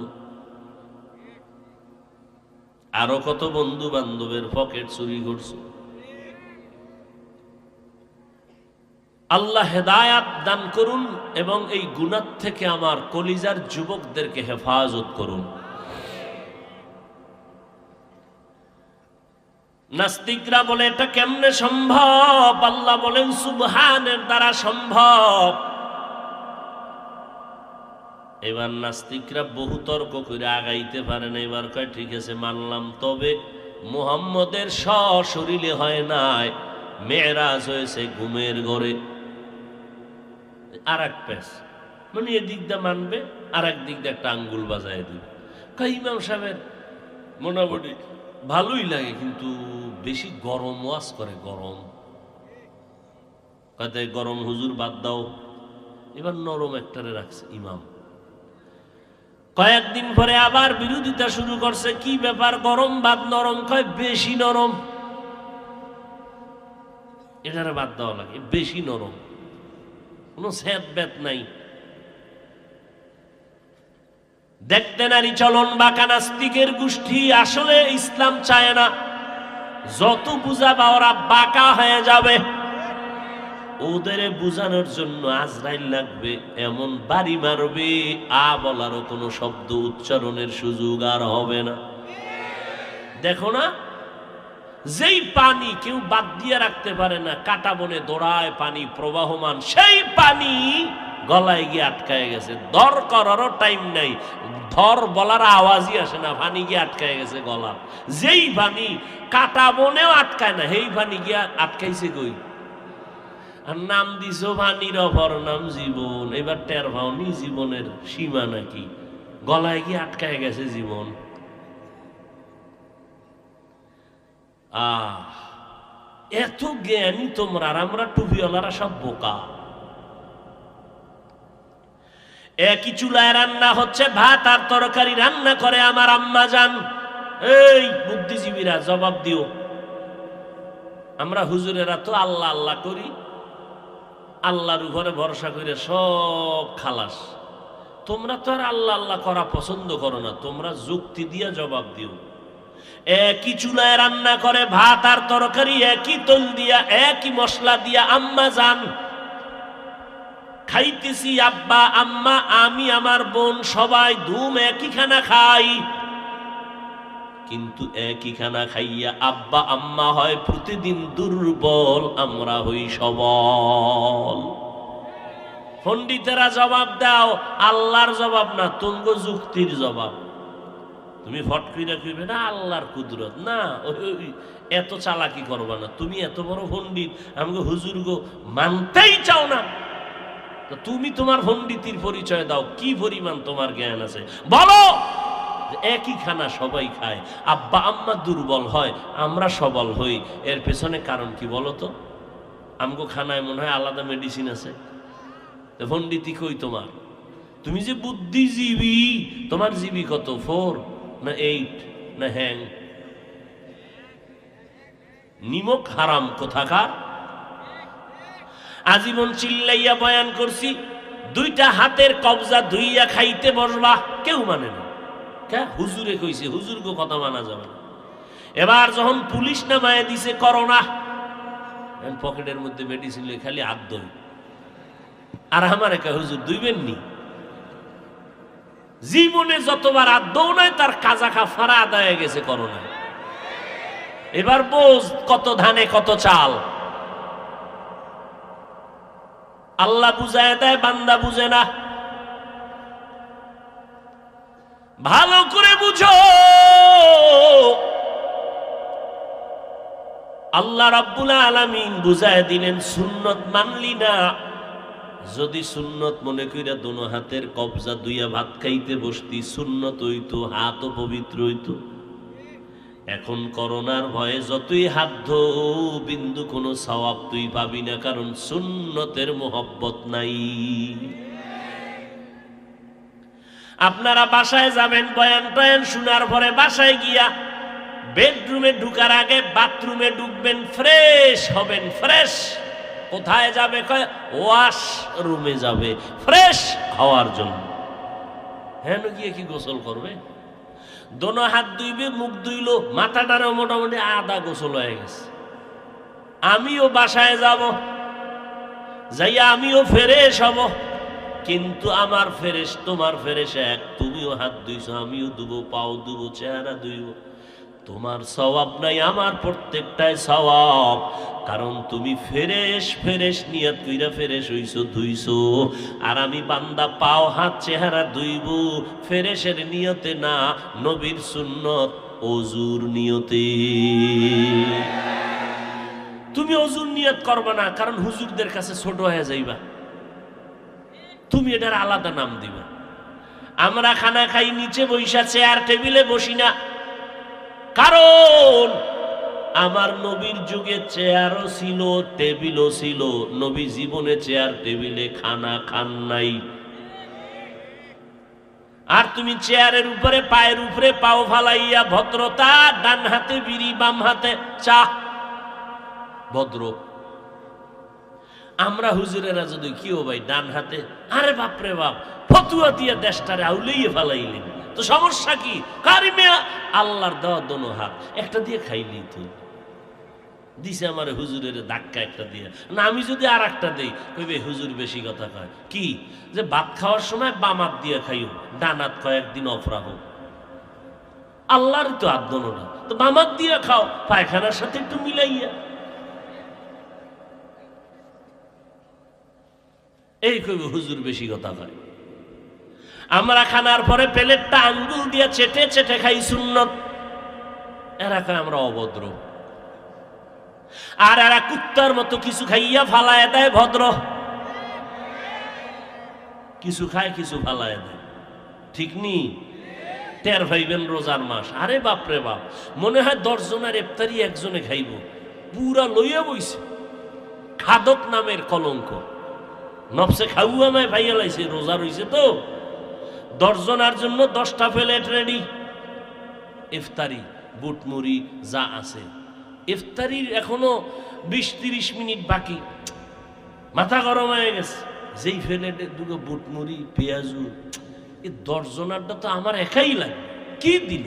আরো কত বন্ধু বান্ধবের পকেট চুরি করছো। আল্লাহ হেদায়াত দান করুন এবং এই গুনাহ থেকে আমার কলিজার যুবকদেরকে হেফাজত করুন। নাস্তিকরা বলে এটা কেমনে সম্ভব? আল্লাহ বলেন সুবহানের দ্বারা সম্ভব। এবার নাস্তিকরা বহু তর্ক করে আগাইতে পারে না। এবার কয় ঠিক আছে মানলাম, তবে মুহাম্মদের সশরীরে হয় নাই, মেরাজ হয়েছে ঘুমের ঘরে। আর এক পেশ মানে এদিক দিয়ে মানবে, আর এক দিক দিয়ে একটা আঙ্গুল বাজায় দিবে। ইমাম সাহেবের মোটামুটি ভালোই লাগে, কিন্তু বেশি গরম ওয়াজ করে, গরম কাতে গরম হুজুর বাদ দাও। এবার নরম একটারে রাখছে ইমাম। কয়েকদিন পরে আবার বিরোধিতা শুরু করছে, কি ব্যাপার গরম বাদ নরম? কয় বেশি নরম, এটারে বাদ দেওয়া লাগে, বেশি নরম, কোনো স্যাদ ব্যাত নাই। দেখতে নারী চলন বাঁকা নাস্তিকের গোষ্ঠী আসলে ইসলাম চায় না। যত বুঝাবা ওরা বাঁকা হয়ে যাবে। ওদের বুঝানোর জন্য আজরাইল লাগবে, এমন বাড়ি মারবে আ বলারও কোনো শব্দ উচ্চারণের সুযোগ আর হবে না। দেখো না, যেই পানি কেউ বাদ দিয়ে রাখতে পারে না, কাটা বনে দৌড়ায় পানি প্রবাহমান, সেই পানি গলায় গিয়ে আটকায় গেছে। দর করারও টাইম নাই, ধর বলার আওয়াজই আসে না, পানি গিয়ে আটকায় গেছে গলা। যেই পানি কাটা বনেও আটকায় না, সেই পানি গিয়া আটকাইছে কই? আর নাম দিছো পানির অপর নাম জীবন। এবার টের পাওনি জীবনের সীমা নাকি? গলায় গিয়ে আটকায় গেছে জীবন। এত জ্ঞানী তোমরা, আর আমরা টুপিওয়ালারা সব বোকা। একই চুলায় রান্না হচ্ছে, ভাত আর তরকারি রান্না করে আমার আম্মা জান। এই বুদ্ধিজীবীরা জবাব দিও। আমরা হুজুরেরা তো আল্লাহ আল্লাহ করি, আল্লাহর উপরে ভরসা করে সব খালাস। তোমরা তো আর আল্লাহ আল্লাহ করা পছন্দ করো না, তোমরা যুক্তি দিয়ে জবাব দিও। একই চুলায় রান্না করে ভাত আর তরকারি, একই তেল দিয়া, একই মশলা দিয়া আম্মা জান। খাইতেছি আব্বা আম্মা, আমি আমার বোন সবাই ধুম একই খানা খাই, কিন্তু একই খানা খাইয়া আব্বা আম্মা হয় প্রতিদিন দুর্বল, আমরা হই সবল। পণ্ডিতেরা জবাব দাও, আল্লাহর জবাব না, তুঙ্গ যুক্তির জবাব। তুমি ফট কইরা কইবে না আল্লাহর কুদরত, না এত চালাকি করবা না। তুমি এত বড় পণ্ডিত, আমাকে হুজুর গো মানতেই চাও না, তো তুমি তোমার পণ্ডিতির পরিচয় দাও। কি পরিমাণ তোমার জ্ঞান আছে বলো। একই খানা সবাই খায়, আব্বা আম্মা দুর্বল হয়, আমরা সবল হই, এর পেছনে কারণ কি বলো তো? আমগো খানায় মনে হয় আলাদা মেডিসিন আছে। পণ্ডিতি কই তোমার? তুমি যে বুদ্ধিজীবী, তোমার জিবি কত? 4 না 8 না হ্যাং? নিমক হারাম কোথাকার। আজীবন চিল্লাইয়া বয়ান করছি, 2টা হাতের কবজা ধুইয়া খাইতে বসবা, কেউ মানে না। হুজুরে কইছে, হুজুরকে কথা মানা যাবে না। এবার যখন পুলিশ নামায় দিছে করোনা, পকেটের মধ্যে মেডিসিন লই খালি হাত ধুই, আর আমার একা হুজুর দুইবেন নি। জীবনে যতবার হাত দৌ নাই তার কাজা কাফারা আদায় হয়ে গেছে করোনায়। এবার বোঝ কত ধানে কত চাল। আল্লাহ বুঝায় দেয়, বান্দা বুঝে না। ভালো করে বুঝো, আল্লাহ রাব্বুল আলামিন বুঝায় দিলেন, সুন্নত মানলি না, যদি সুন্নত মনে কইরা দোনো হাতের কবজা দুইয়া ভাত খাইতে বসতি, সুন্নত হইতো, হাতও পবিত্র হইতো। এখন করোনার ভয়ে যতই হাত ধো, বিন্দু কোনো সওয়াব তুই পাবি না, কারণ সুন্নতের মোহব্বত নাই। আপনারা বাসায় যাবেন, বয়ান টয়ান শোনার পরে বাসায় গিয়া বেডরুমে ঢুকার আগে বাথরুমে ঢুকবেন, ফ্রেশ হবেন। ফ্রেশ কোথায় যাবে? কয় ওয়াশ রুমে যাবে ফ্রেশ হওয়ার জন্য। হ্যাঁ, গিয়ে কি গোসল করবে? দোনো হাত ধুইবে, মুখ ধুইলো, মাথাটারও মোটামুটি আধা গোসল হয়ে গেছে। আমিও বাসায় যাব, যাইয়া আমিও ফ্রেশ হব, কিন্তু আমার ফ্রেশ তোমার ফ্রেশ এক। তুমিও হাত ধুইছো, আমিও ধুবো, পাও ধুবো, চেহারা ধুইব। তোমার সওয়াব নাই, আমার প্রত্যেকটাই সওয়াব, কারণ তুমি ফ্রেশ ফ্রেশ নিয়ত কইরা ফ্রেশ হইছো, ধুইছো। আর আমি বান্দা পাও হাত চেহারা ধুইব ফ্রেশের নিয়তে না, নবীর সুন্নত ওযুর নিয়তে। তুমি ওযুর নিয়ত করবা না, কারণ হুজুরদের কাছে ছোট হয়ে যাইবা, তুমি এটার আলাদা নাম দিবা। আমরা খানা খাই নিচে বইসা, চেয়ার টেবিলে বসি না, কারণ আমার নবীর যুগে চেয়ারও ছিল, টেবিলও ছিল। নবী জীবনে চেয়ার টেবিলে খানা খান নাই। আর তুমি চেয়ারের উপরে পায়ের উপরে পাও ফালাইয়া, ভদ্রতা, ডান হাতে বিড়ি, বাম হাতে চা, ভদ্র। আমরা হুজুরেরা যদি কি ও ভাই ডান হাতে, আরে বাপরে বাপ, ফতুয়া দিয়া দেশটারে আউলেইয়ে ফালাইলেন, তো সমস্যা কি? কারিমিয়া আল্লাহর দেওয়া দোনো হাত, একটা দিয়ে খাইলি তুই। দিছে আমার হুজুরের ধাক্কা একটা দিয়ে না, আমি যদি আর একটা দেই কইবে হুজুর বেশি কথা কয়। কি যে ভাত খাওয়ার সময় বাম হাত দিয়ে খাইও, ডান হাত কয়েকদিন অফ রাখো। আল্লাহর তো হাত দোনোটা, তো বাম হাত দিয়ে খাও, পায়খানার সাথে একটু মিলাইয়া। এই কইবে হুজুর বেশি কথা কয়। আমরা খানার পরে প্লেটটা আঙ্গুল দিয়ে চেটে চেটে খাই, সুন্নত। এরা কয় আমরা অভদ্র, আর এরা কুত্তার মতো কিছু খাইয়া ফালায় দেয়, ভদ্র। কিছু খায়, কিছু ফালায় দেয়, ঠিক নি? টের ভাইবেন রোজার মাস, আরে বাপরে বাপ, মনে হয় 10 জনের ইফতারি একজনে খাইব, পুরা লইয়া বইছে। খাদক নামের কলঙ্ক, নফসে খাওয়া নাই ভাইয়া লাইছে, রোজা রইছে তো। 10 জনের জন্য 10টা প্লেট রেডি, ইফতারি, বুটমুড়ি যা আছে। ইফতারির এখনো 20-30 মিনিট বাকি, মাথা গরম হয়ে গেছে। যেই প্লেটে 2 বুটমুড়ি, পেঁয়াজু, এই 10 জনেরটা তো আমার একাই লাগে, কি দিল?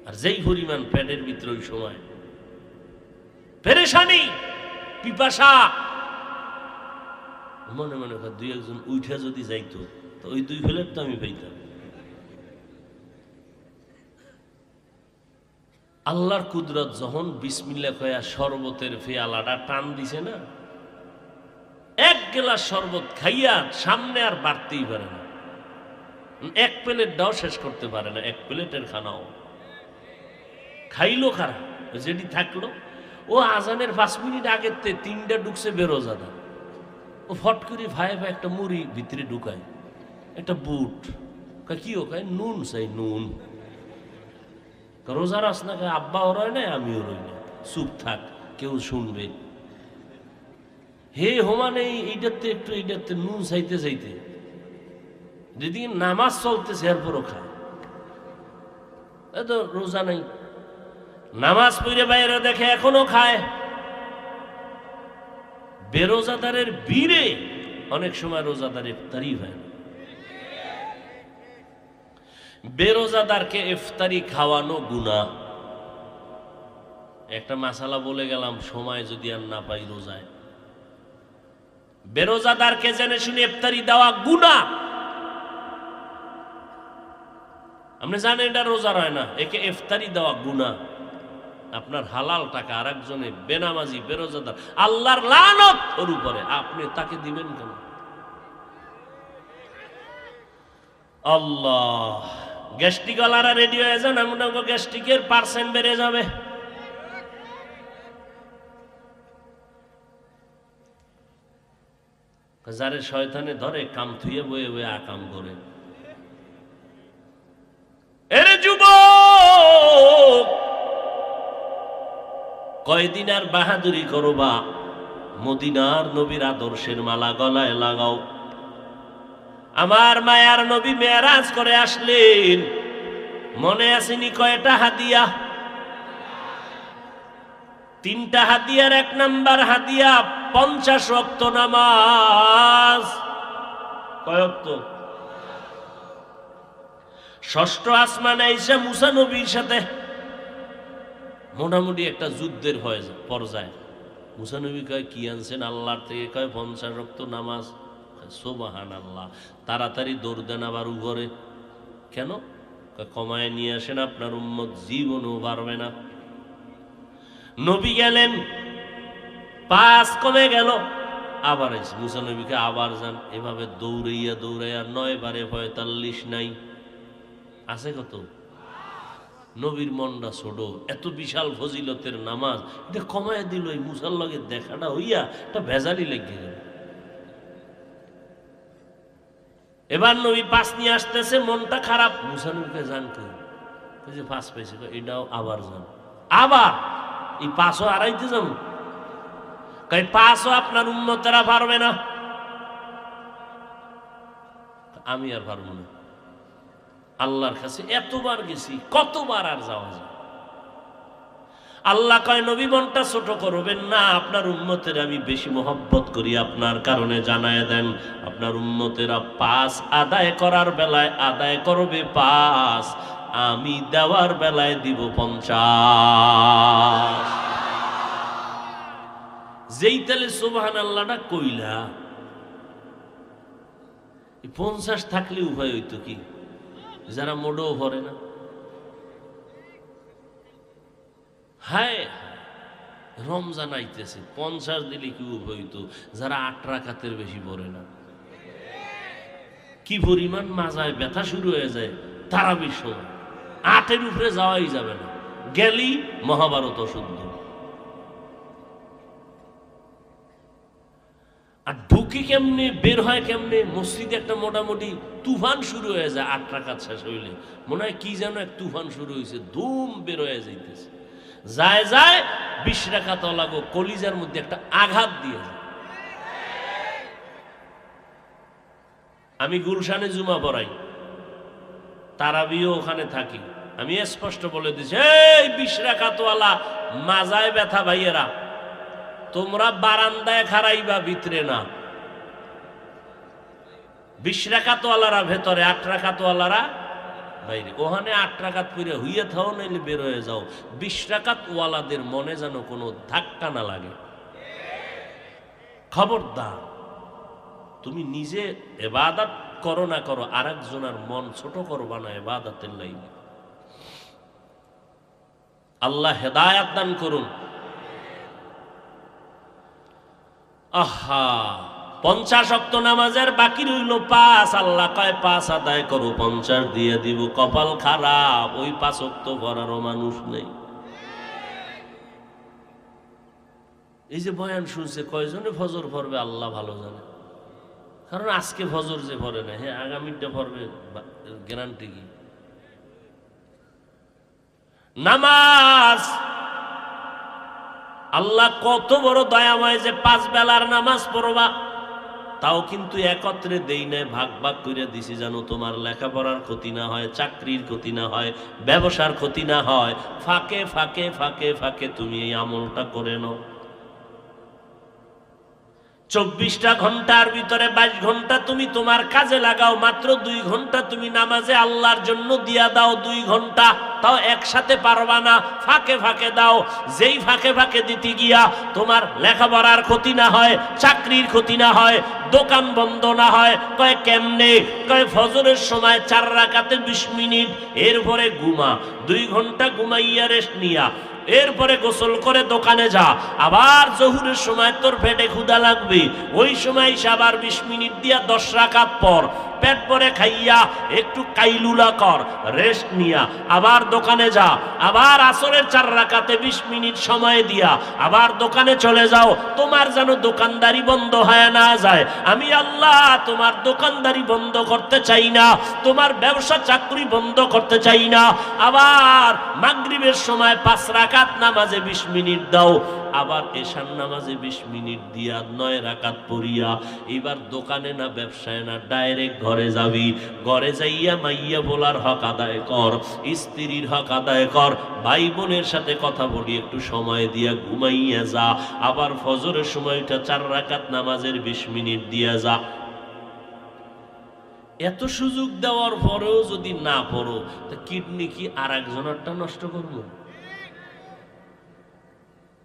আর যেই পরিমাণ পেটের ভিতরে ওই সময় পেরেশানি, পিপাসা, মনে মনে 2-1 উঠে যদি যাইতো, তো ওই 2 প্লেট তো আমি পাইতাম। আল্লাহর কুদরত যখন বিসমিল্লাহ কয়া শরবতের ফেয়ালাটা টান দিছে না, 1 গ্লাস শরবত খাইয়া সামনে আর বাড়তেই পারে না, 1 প্লেটটাও শেষ করতে পারে না, 1 প্লেটের খানাও। খাইলো খারাপ, যেটি থাকলো, ও আজানের 5 মিনিট আগের 3টা ঢুকছে বেরোজাদা, ও ফট করে ভাই ভাই একটা মুড়ি ভিতরে ঢুকায়, একটা বুট, কি ও খায়? নুন চাই, নুন। রোজার আস না, আব্বাও রয় না, আমিও রই না, চুপ থাক, কেউ শুনবে। হে হোমানে এইটাতে একটু এইটাতে নুন চাইতে চাইতে যেদিকে নামাজ চলতেছে এরপরও খায়। এত রোজা নাই, নামাজ পড়ে বাইরে দেখে এখনো খায়। বেরোজাদারের বীরে অনেক সময় রোজাদার ইফতারি হয় না। বেরোজাদারকে ইফতারি খাওয়ানো গুনাহ। একটা মাসালা বলে গেলাম, সময় যদি আর না পাই রোজায়। বেরোজাদারকে জেনে শুনে ইফতারি দেওয়া গুনাহ। আপনি জানেন এটা রোজা হয় না, একে ইফতারি দেওয়া গুনাহ। আপনার হালাল টাকা আর একজনে বেনামাজি বেরোজাদার, আল্লাহর লানত ওর উপরে, আপনি তাকে দিবেন কেন? আল্লাহ, গ্যাস্ট্রিক ওয়ালারা রেডি হয়ে যান, আমরা গ্যাস্ট্রিকের পার্সেন্ট বেড়ে যাবে। যারে শয়তানে ধরে কাম থুয়ে বয়ে বয়ে আকাম করে। এরে যুবক, কয়দিন আর বাহাদুরি করবা? মদিনার নবীর আদর্শের মালা গলায় লাগাও। আমার মায়ার নবী মেরাজ করে আসলেন, মনে আসেনি কয়টা হাদিয়া? 3টা হাদিয়ার 1 নাম্বার হাদিয়া 50 ওয়াক্ত নামাজ। কয় ওয়াক্ত? 6ষ্ঠ আসমানে এসে মুসা নবীর সাথে মোটামুটি একটা যুদ্ধের পর্যায়ে। মুসা নবী কয় কি আনছেন আল্লাহর থেকে? কয় 50 ওয়াক্ত নামাজ। সুবহানাল্লাহ। তাড়াতাড়ি দৌড় দেন আবার উপরে। কেন? কমায় নিয়ে আসেন, আপনার উম্মত জীবনও পারবে না। নবী গেলেন, 5 কমে গেল, আবার এসে মুসা নবীকে আবার যান। এভাবে দৌড়াইয়া দৌড়াইয়া 9 বারে 45 নাই, আছে কত? নবীর মনটা ছোট, এত বিশাল ফজিলতের নামাজ এটা কমায় দিল। এই মুসার লগে দেখাটা হইয়া একটা ভেজালি লেগে গেল। এবার নবী 5 নিয়ে আসতেছে, মনটা খারাপ। মুসা নবীকে যান কেউ 5 পাইছে, এটাও আবার যান। আবার এই 5ও আড়াইতে যাব। 5ও আপনার উম্মতেরা পারবে না, আমি আর পারবো না। আল্লাহর কাছে এতবার গেছি, কতবার আর যাওয়া যায়? আল্লাহ কয় নবী মনটা ছোট করবেন না, আপনার উম্মতের আমি বেশি মহব্বত করি, আপনার কারণে জানায় দেন আপনার উম্মতেরা 5 আদায় করার বেলায় আদায় করবে 5, আমি দেওয়ার বেলায় দিব 50। যেই তাহলে সুবহানাল্লাহটা কইলা 50 থাকলে উভয় হইতো কি? যারা মোডও ভরে না, হায় রমজান আইতেছে 50 দিলে কি হইতো? যারা 8 রাকাতের বেশি পড়ে না, কি পরিমাণ মাজায় ব্যথা শুরু হয়ে যায় তারাবির সময়। 8-এর উপরে যাওয়াই যাবে না, গেলি মহাভারত অশুদ্ধ। আর ঢুকি কেমনে, বের হয় কেমনে? মসজিদে একটা মোটামুটি তুফান শুরু হয়ে যায়। 8 রাকাত শেষ হইলে মনে হয় কি যেন এক তুফান শুরু হয়েছে, ধুম বের হয়ে যাইতেছে। যায় যায় 20 রাকাত লাগো, কলিজার মধ্যে একটা আঘাত দিয়ে যায়। আমি গুলশানে জুমা পড়াই, তারাবিও ওখানে থাকি। আমি স্পষ্ট বলে দিচ্ছি, এই 20 রাকাতওয়ালা মাজায় ব্যথা ভাইয়েরা, তোমরা বারান্দায় খারাইবা, ভিতরে না। 20 রাকাতওয়ালারা ভেতরে, 8 রাকাতওয়ালারা বাইরে। ওখানে 8 রাকাত পড়ে হইয়া থাও, নাইলে বের হয়ে যাও। 20 রাকাতওয়ালাদের মনে যেন কোনো ধাক্কা না লাগে। খবরদার, তুমি নিজে ইবাদত করো না করো, আরেকজনের মন ছোট করবা না ইবাদতের লাইনে। আল্লাহ হেদায়েত দান করুন। আহা, 50 ওয়াক্ত নামাজের বাকি রইল 5। আল্লাহ কয় 5 আদায় করো, 50 দিয়ে দিব। কপাল খারাপ, ওই 5 ওয়াক্ত পড়ারও মানুষ নেই। এই যে বয়ান শুনছে, কয়জনে ফজর পড়বে আল্লাহ ভালো জানে। কারণ আজকে ফজর যে পড়ে না, হ্যাঁ আগামীটা পড়বে গ্যারান্টি কি? নামাজ আল্লাহ কত বড় দয়াময় যে 5 বেলার নামাজ পড়বা, তাও কিন্তু একত্রে দেই নাই, ভাগ ভাগ করে দিছি যেন তোমার লেখাপড়ার ক্ষতি না হয়, চাকরির ক্ষতি না হয়, ব্যবসার ক্ষতি না হয়। ফাঁকে ফাঁকে ফাঁকে ফাঁকে তুমি এই আমলটা করে নাও। 24টা ঘন্টার ভিতরে 22 ঘন্টা তুমি তোমার কাজে লাগাও, মাত্র 2 ঘন্টা তুমি নামাজে আল্লাহর জন্য দিয়া দাও। 2 ঘন্টা, তাও একসাথে পারবা না, ফাঁকে ফাঁকে দাও। যেই ফাঁকে ফাঁকে দিতে গিয়া তোমার লেখাপড়ার ক্ষতি না হয়, চাকরির ক্ষতি না হয়, দোকান বন্ধ না হয়। কয় কেমনে? কয় ফজরের সময় 4 রাকাতে 20 মিনিট, এরপরে ঘুমা, 2 ঘন্টা ঘুমাইয়া রেস্ট নিয়া, এরপরে গোসল করে দোকানে যা। আবার জোহরের সময় তোর পেটে ক্ষুধা লাগবে, ওই সময় আবার 20 মিনিট দিয়া 10 রাকাত পর, পেট পরে খাইয়া একটু কাইলুলা কর, রেস্ট নিয়া আবার দোকানে যা। আবার আসরের 4 রাকাতে 20 মিনিট সময় দিয়া আবার দোকানে চলে যাও। তোমার যেন দোকানদারি বন্ধ হয় না যায়। আমি আল্লাহ তোমার দোকানদারি বন্ধ করতে চাই না, তোমার ব্যবসা চাকরি বন্ধ করতে চাই না। আবার মাগরিবের সময় 5 রাকাত নামাজে 20 মিনিট দাও, আবার এশার নামাজে 20 মিনিট দিয়া 9 রাকাত পড়িয়া এবার দোকানে না ব্যবসায় না ডাইরেক্ট ঘরে যাবি। ঘরে যাইয়া মাইয়া বলার হক আদায় কর, স্ত্রীর হক আদায় কর, ভাই বোনের সাথে কথা বলি, একটু সময় দিয়া ঘুমাইয়া যা। আবার ফজরের সময়টা 4 রাকাত নামাজের 20 মিনিট দিয়া যা। এত সুযোগ দেওয়ার পরেও যদি না পড়ো, তা কিডনি কি আর একজনেরটা নষ্ট করবো?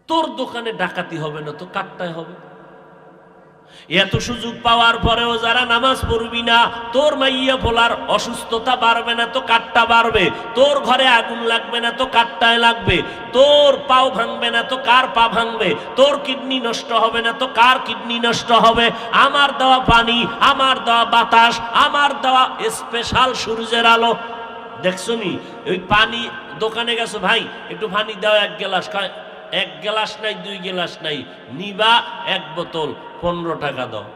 তোর দোকানে ডাকাতি হবে না তো কাটটাই হবে। এত সুযোগ পাওয়ার পরেও যারা নামাজ পড়বি না, তোর মাইয়া বলার অসুস্থতা বাড়বে না তো কাটটা বাড়বে, তোর ঘরে আগুন লাগবে না তো কাটটায় লাগবে, তোর পাও ভাঙবে না তো কার পা ভাঙবে, তোর কিডনি নষ্ট হবে না তো কার কিডনি নষ্ট হবে। আমার দেওয়া পানি, আমার দেওয়া বাতাস, আমার দেওয়া স্পেশাল সূর্যের আলো। দেখছো নি ওই পানি, দোকানে গেছো ভাই একটু পানি দাও 1 গ্লাস, 1 গ্লাস নাই 2 গ্লাস নাই, নিবা 1 বোতল 15 টাকা দাও।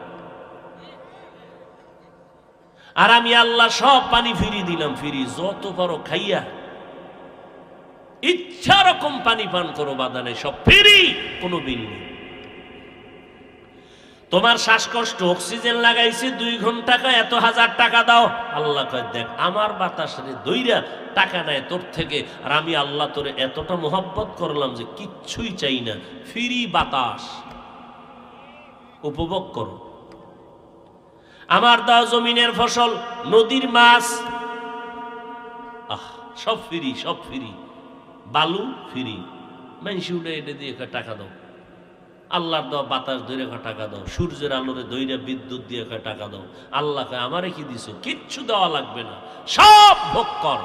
আর আমি আল্লাহ সব পানি ফিরি দিলাম, ফিরি, যত পারো খাইয়া ইচ্ছা রকম পানি পান করো, বাধা নেই, সব ফিরি, কোনো বিল নেই। তোমার শ্বাসকষ্ট, অক্সিজেন লাগাইছি 2 ঘন্টা, এত 1000 টাকা দাও। আল্লাহ কয় দেখ আমার বাতাস রে দইরা টাকা নেয় তোর থেকে, আর আমি আল্লাহ তোরে এতটা মোহাব্বত করলাম যে কিচ্ছুই চাই না, ফ্রি বাতাস উপভোগ করো। আমার দাও জমিনের ফসল, নদীর মাছ, সব ফ্রি, সব ফ্রি, বালু ফ্রি, মানুষ উঠে এটা দিয়ে টাকা দাও। আল্লাহর দেওয়া বাতাস ধরে টাকা দাও, সূর্যের আলোরে ধরে বিদ্যুৎ দিয়ে টাকা দাও। আল্লাহ কয় আমারে কি দিছো? কিচ্ছু দেওয়া লাগবে না, সব ভোগ কর,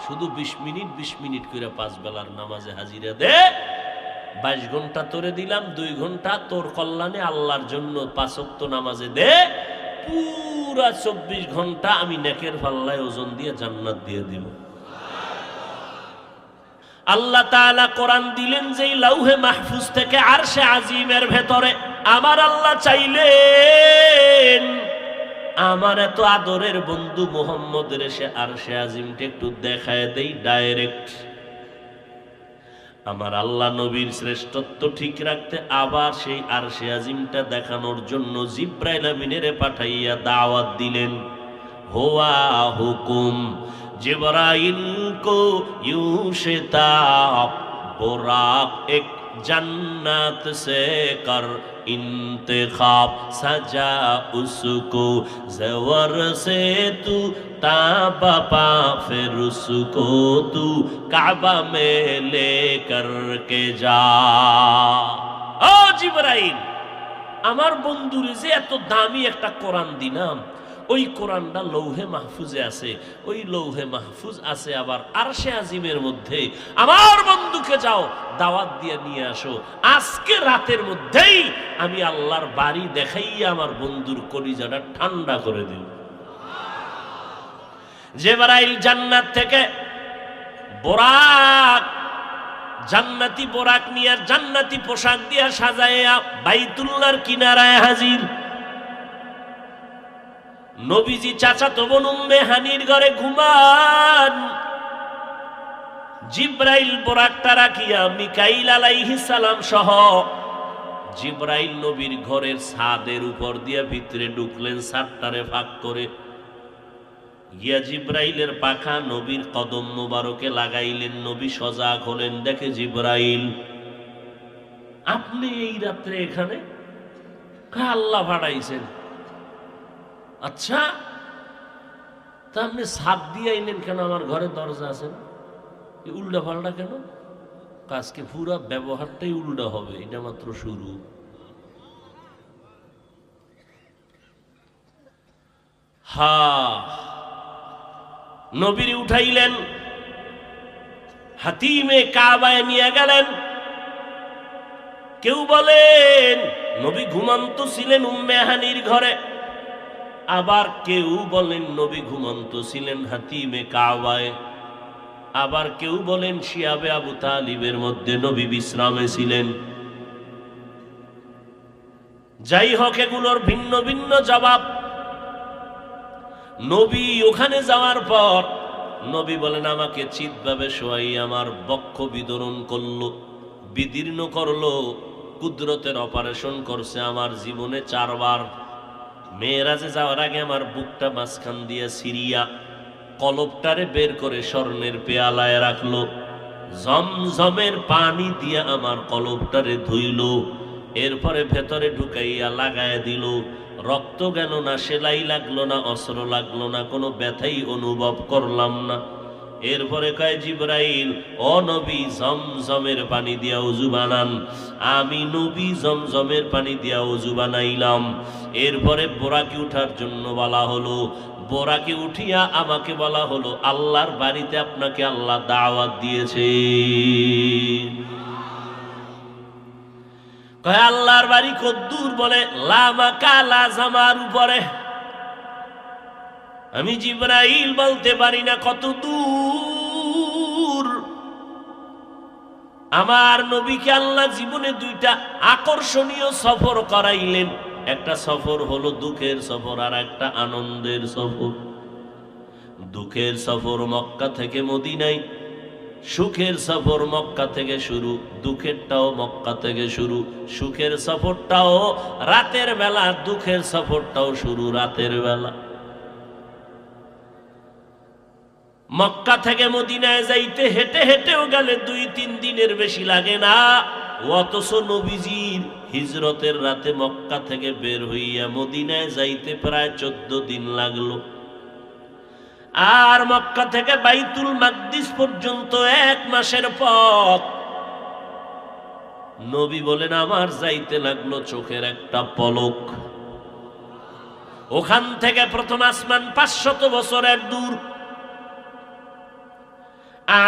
শুধু 20 মিনিট 20 মিনিট করে 5 বেলার নামাজে হাজিরা দে। 22 ঘন্টা তোরে দিলাম, 2 ঘন্টা তোর কল্যাণে আল্লাহর জন্য 5 ওয়াক্ত নামাজে দে। পুরা 24 ঘন্টা আমি নেকের পাল্লায় ওজন দিয়ে জান্নাত দিয়ে দিব। আল্লাহ তাআলা কোরআন দিলেন যেই লাউহে মাহফুজ থেকে আরশে আজিমের ভেতরে। আমার আল্লাহ চাইলেন আমার এত আদরের বন্ধু মুহাম্মদের এসে আরশে আজিমটা একটু দেখায় দেই ডাইরেক্ট। আমার আল্লাহ নবীর শ্রেষ্ঠত্ব ঠিক রাখতে আবার সেই আরশে আজিমটা দেখানোর জন্য জিব্রাইল আমিনের পাঠাইয়া দাওয়াত দিলেন। হুয়া হুকুম जिब्राइल को यूं शिताब बुराक एक जन्नत से कर इंतखाब सजा उसको ज़वर से तू ताबा पा फिर उसको तू काबा में लेकर के जा। ओ जिब्राइल, আমার বন্ধুরে যে এত দামি একটা কোরআন দিলাম, ওই কোরআনটা লৌহে মাহফুজে আছে, ওই লৌহে মাহফুজ আছে আবার আরশে আজিমের মধ্যে। আমার বন্ধুকে যাও দাওয়াত দিয়ে নিয়ে আসো, আজকে রাতের মধ্যেই আমি আল্লাহর বাড়ি দেখাইয়া আমার বন্ধুর কলিজাটা ঠান্ডা করে দেব। জিবরাইল জান্নাত থেকে বোরাক, জান্নাতি বোরাক নিয়ে জান্নাতি পোশাক দিয়া সাজাইয়া বাইতুল্লাহর কিনারায় হাজির। নবীজি চাচাতো বোন উম্মে হানির ঘরে ঘুমান। জিব্রাইল বোরাকটা রাখিয়া মিকাইল আলাইহিস সালাম সহ জিব্রাইল নবীর ঘরের ছাদের উপর দিয়ে ভিতরে ঢুকলেন, ছাদটারে ফাঁক করে। গিয়া জিব্রাইলের পাখা নবীর কদম মোবারকে লাগাইলেন। নবী সজাগ হলেন, দেখে জিব্রাইল আপনি এই রাত্রে এখানে? আল্লাহ ভাড়াইছেন। আচ্ছা, তা আপনি ছাদ দিয়ে আইলেন কেন? আমার ঘরে দরজা আছে না, উল্টা পাল্টা কেন? আজকে পুরা ব্যবহারটাই উল্টা হবে, এটা মাত্র শুরু। নবীর উঠাইলেন, হাতিমে কাবায় নিয়ে গেলেন। কেউ বলেন নবী ঘুমন্ত ছিলেন উম্মে হানির ঘরে, আবার কেউ বলেন নবী ঘুমন্ত ছিলেন হাতিমে কাবায়, আবার কেউ বলেন শিয়াবে আবু তালিবের মধ্যে নবী বিশ্রামে ছিলেন। যাই হোক, এগুলোর ভিন্ন ভিন্ন জবাব। নবী ওখানে যাওয়ার পর নবী বলেন আমাকে চিৎভাবে শোয়াই আমার বক্ষ বিদরণ করলো, বিদীর্ণ করলো, কুদরতের অপারেশন করছে আমার জীবনে 4 বার। মেয়েরাজে যাওয়ার আগে আমার বুকটা মাঝখান দিয়ে সিরিয়া কলবটারে বের করে স্বর্ণের পেয়ালায় রাখলো, জমজমের পানি দিয়ে আমার কলবটারে ধুইল, এরপরে ভেতরে ঢুকাইয়া লাগায় দিল। রক্ত গেল না, সেলাই লাগলো না, অস্ত্র লাগলো না, কোনো ব্যথাই অনুভব করলাম না। এরপরে কয় জিব্রাইল, ও নবী জমজমের পানি দিয়া ওযু বানান। আমি নবী জমজমের পানি দিয়া ওযু বানাইলাম। এরপরে বোরাকে উঠার জন্য বলা হলো। বোরাকে উঠিয়া আমাকে বলা হলো আল্লাহর বাড়িতে আপনাকে আল্লাহ দাওয়াত দিয়েছে। কয় আল্লাহর বাড়ি কদ্দূর? বলে লামাকা লাজামার উপরে। আমি জিব্রাইল বলতে পারি না কত দূর। আমার নবীকে আল্লাহ জীবনে 2টা আকর্ষণীয় সফর করাইলেন। একটা সফর হলো দুঃখের সফর, আর একটা আনন্দের সফর। দুঃখের সফর মক্কা থেকে মদিনায়, সুখের সফর মক্কা থেকে শুরু, দুঃখেরটাও মক্কা থেকে শুরু। সুখের সফরটাও রাতের বেলা, দুঃখের সফরটাও শুরু রাতের বেলা। মক্কা থেকে মদিনায় যাইতে হেঁটে হেঁটেও গেলে 2-3 দিনের বেশি লাগে না। অথচ নবীজির হিজরতের রাতে মক্কা থেকে বের হইয়া মদিনায় যাইতে প্রায় 14 দিন লাগলো। আর মক্কা থেকে বাইতুল মাকদিস পর্যন্ত 1 মাসের পথ। নবী বলেন আমার যাইতে লাগলো চোখের একটা পলক। ওখান থেকে প্রথম আসমান 500 বছরের দূর।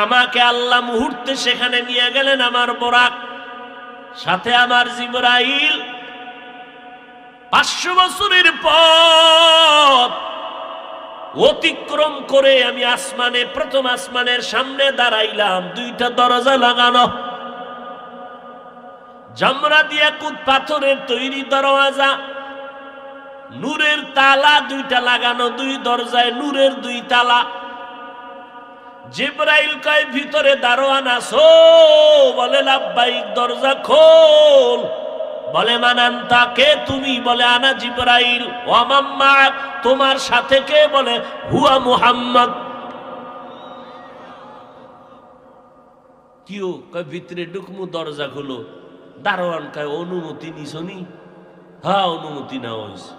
আমাকে আল্লাহ মুহূর্তে সেখানে নিয়ে গেলেন। আমার বোরাক, সাথে আমার জিবরাইল। 500 বছরের পথ অতিক্রম করে আমি আসমানে, প্রথম আসমানের সামনে দাঁড়াইলাম। 2টা দরজা লাগানো, জামরা দিয়া কুত পাথরের তৈরি দরওয়াজা, নূরের তালা 2টা লাগানো। 2 দরজায় নূরের 2 তালা। জিবরাইল কয় ভিতরে দারোয়ান আছো? বলে লাব্বাইক। দরজা খোল। বলে মানান্তা, কে তুমি? বলে আনা জিবরাইল। ওয়া মাম্মা, তোমার সাথে কে? বলে হুয়া মুহাম্মদ। কিও? কয় ভিতরে ঢুকমু, দরজা খুলো। দারোয়ান কয় অনুমতি নিছনি? হ্যাঁ অনুমতি না হইছে।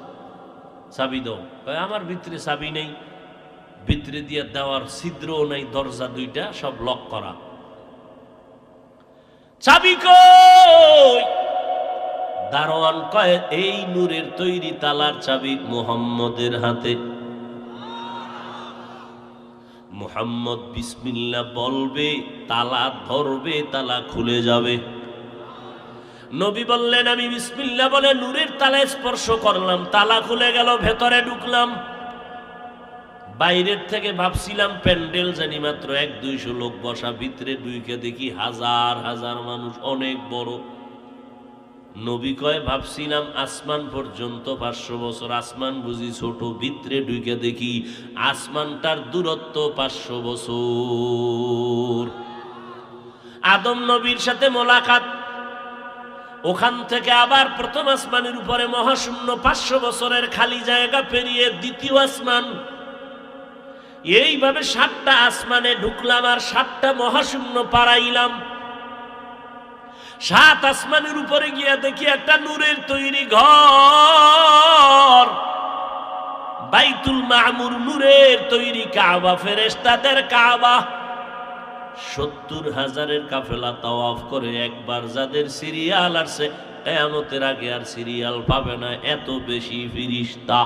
চাবি দাও। কয় আমার ভিতরে চাবি নেই, ভিতরে দিয়ে দেওয়ার ছিদ্রও নাই, দরজা 2টা সব লক করা। চাবি কই? দারোয়ান কয় এই নূরের তৈরি তালার চাবি মুহাম্মদের হাতে। মুহাম্মদ বিসমিল্লাহ বলবে, তালা ধরবে, তালা খুলে যাবে। নবী বললেন আমি বিসমিল্লাহ বলে নূরের তালা স্পর্শ করলাম, তালা খুলে গেল, ভেতরে ঢুকলাম। বাইরের থেকে ভাবছিলাম প্যান্ডেল জানি মাত্র 100-200 লোক বসা, ভিতরে ঢুকে দেখি হাজার হাজার মানুষ, অনেক বড়। নবী কয় ভাবছিলাম আসমান পর্যন্ত 500 বছর, আসমান বুঝি ছোট, ভিতরে ঢুকে দেখি আসমানটার দূরত্ব 500 বছর। আদম নবীর সাথে মোলাকাত, ওখান থেকে আবার প্রথম আসমানের উপরে মহাশূন্য, 500 বছরের খালি জায়গা পেরিয়ে দ্বিতীয় আসমান, এইভাবে 7টা আসমানে ঢুকলাম আর 7টা মহাশূন্য পারাইলাম। 7 আসমানের উপরে গিয়া দেখি একটা নূরের তৈরি ঘর, বাইতুল মামুর, নূরের তৈরি কাবা, ফেরেশতাদের কাবা। 70,000-এর কাফেলা তাওয়াফ করে একবার যাদের সিরিয়াল আসছে, কিয়ামতের আগে আর সিরিয়াল পাবে না, এত বেশি ফেরেশতা।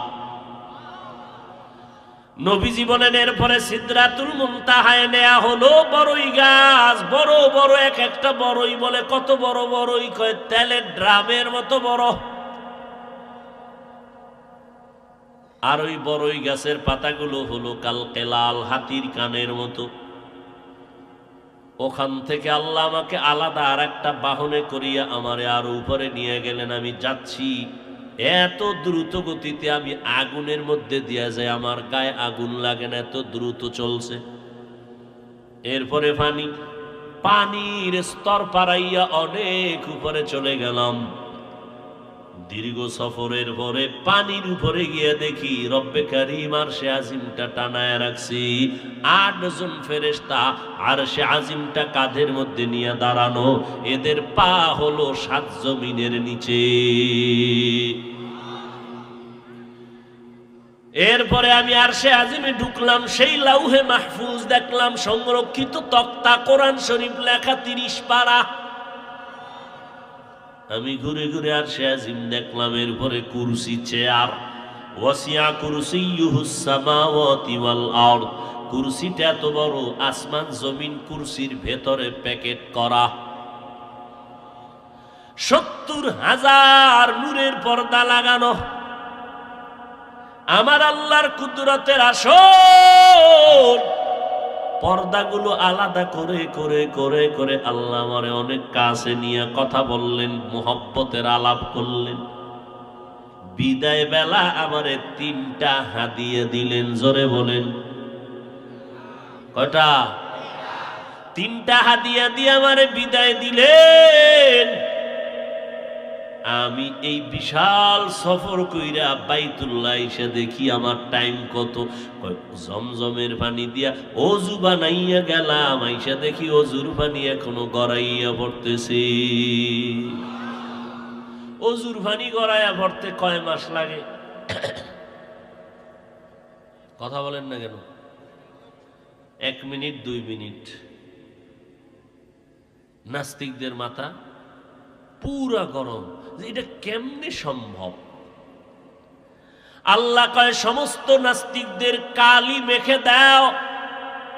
নবীজি বলেন এরপরে সিদরাতুল মুনতাহায় নেয়া হলো বড়ই গাছ, বড় বড়, এক একটা বড়ই বলে কত বড় বড়ই, কয় তেলের ড্রামের মতো বড়। আর ওই বড়ই গাছের পাতাগুলো হলো কালকেলাল, হাতির কানের মতো। ওখান থেকে আল্লাহ আমাকে আলাদা আর একটা বাহনে করিয়া আমারে আরো উপরে নিয়ে গেলেন। আমি যাচ্ছি, এত দ্রুত গতিতে আমি আগুনের মধ্যে দিয়া যায়, আমার গায়ে আগুন লাগে না, এত দ্রুত চলছে। এরপরে পানির স্তর পারাইয়া অনেক উপরে চলে গেলাম। দীর্ঘ সফরের পরে পানির উপরে গিয়ে দেখি রব্বে কারীম আরশে আজিমটা টানায় রাখছি। 8 জন ফেরেশতা আরশে আজিমটা কাঁধের মধ্যে নিয়ে দাঁড়ানো, এদের পা হলো 7 জমিনের নিচে। এরপরে আমি আরশে আজিমে ঢুকলাম, সেই লাউহে মাহফুজ দেখলাম, সংরক্ষিত তক্তা, কোরআন শরীফ লেখা 30 পারা। আমি ঘুরে ঘুরে আরশে আজিম দেখলাম, এরপরে কুরসি, চেয়ার, ওয়াসিয়া কুরসিয়ুহুস সামাওয়াতি ওয়াল আরদ, কুরসিটা এত বড়, আসমান জমিন কুরসির ভেতরে প্যাকেট করা। 70,000 নূরের পর্দা লাগানো। আমার আল্লাহর কুদরতের আসল পর্দাগুলো আলাদা করে করে করে করে আল্লাহ আমারে অনেক কাছে নিয়ে কথা বললেন, মুহাব্বতের আলাপ করলেন। বিদায় বেলা আমারে 3টা হাদিয়া দিলেন। জোরে বলেন কয়টা? 3টা হাদিয়া দিয়ে আমারে বিদায় দিলেন। আমি এই বিশাল সফর কইরা বাইতুল্লাহ এসে দেখি আমার টাইম কত। জমজমের পানি দিয়া অজু বানাইয়া গেলাম, আইসা দেখি অজুর পানি এখনো গড়াইয়া পড়তেছে। অজুর পানি গড়াইয়া পড়তে কয় মাস লাগে? কথা বলেন না কেন? 1 মিনিট 2 মিনিট। নাস্তিকদের মাথা পুরা গরম, যে এটা কেমনে সম্ভব। আল্লাহ কয় সমস্ত নাস্তিকদের কালি মেখে দাও।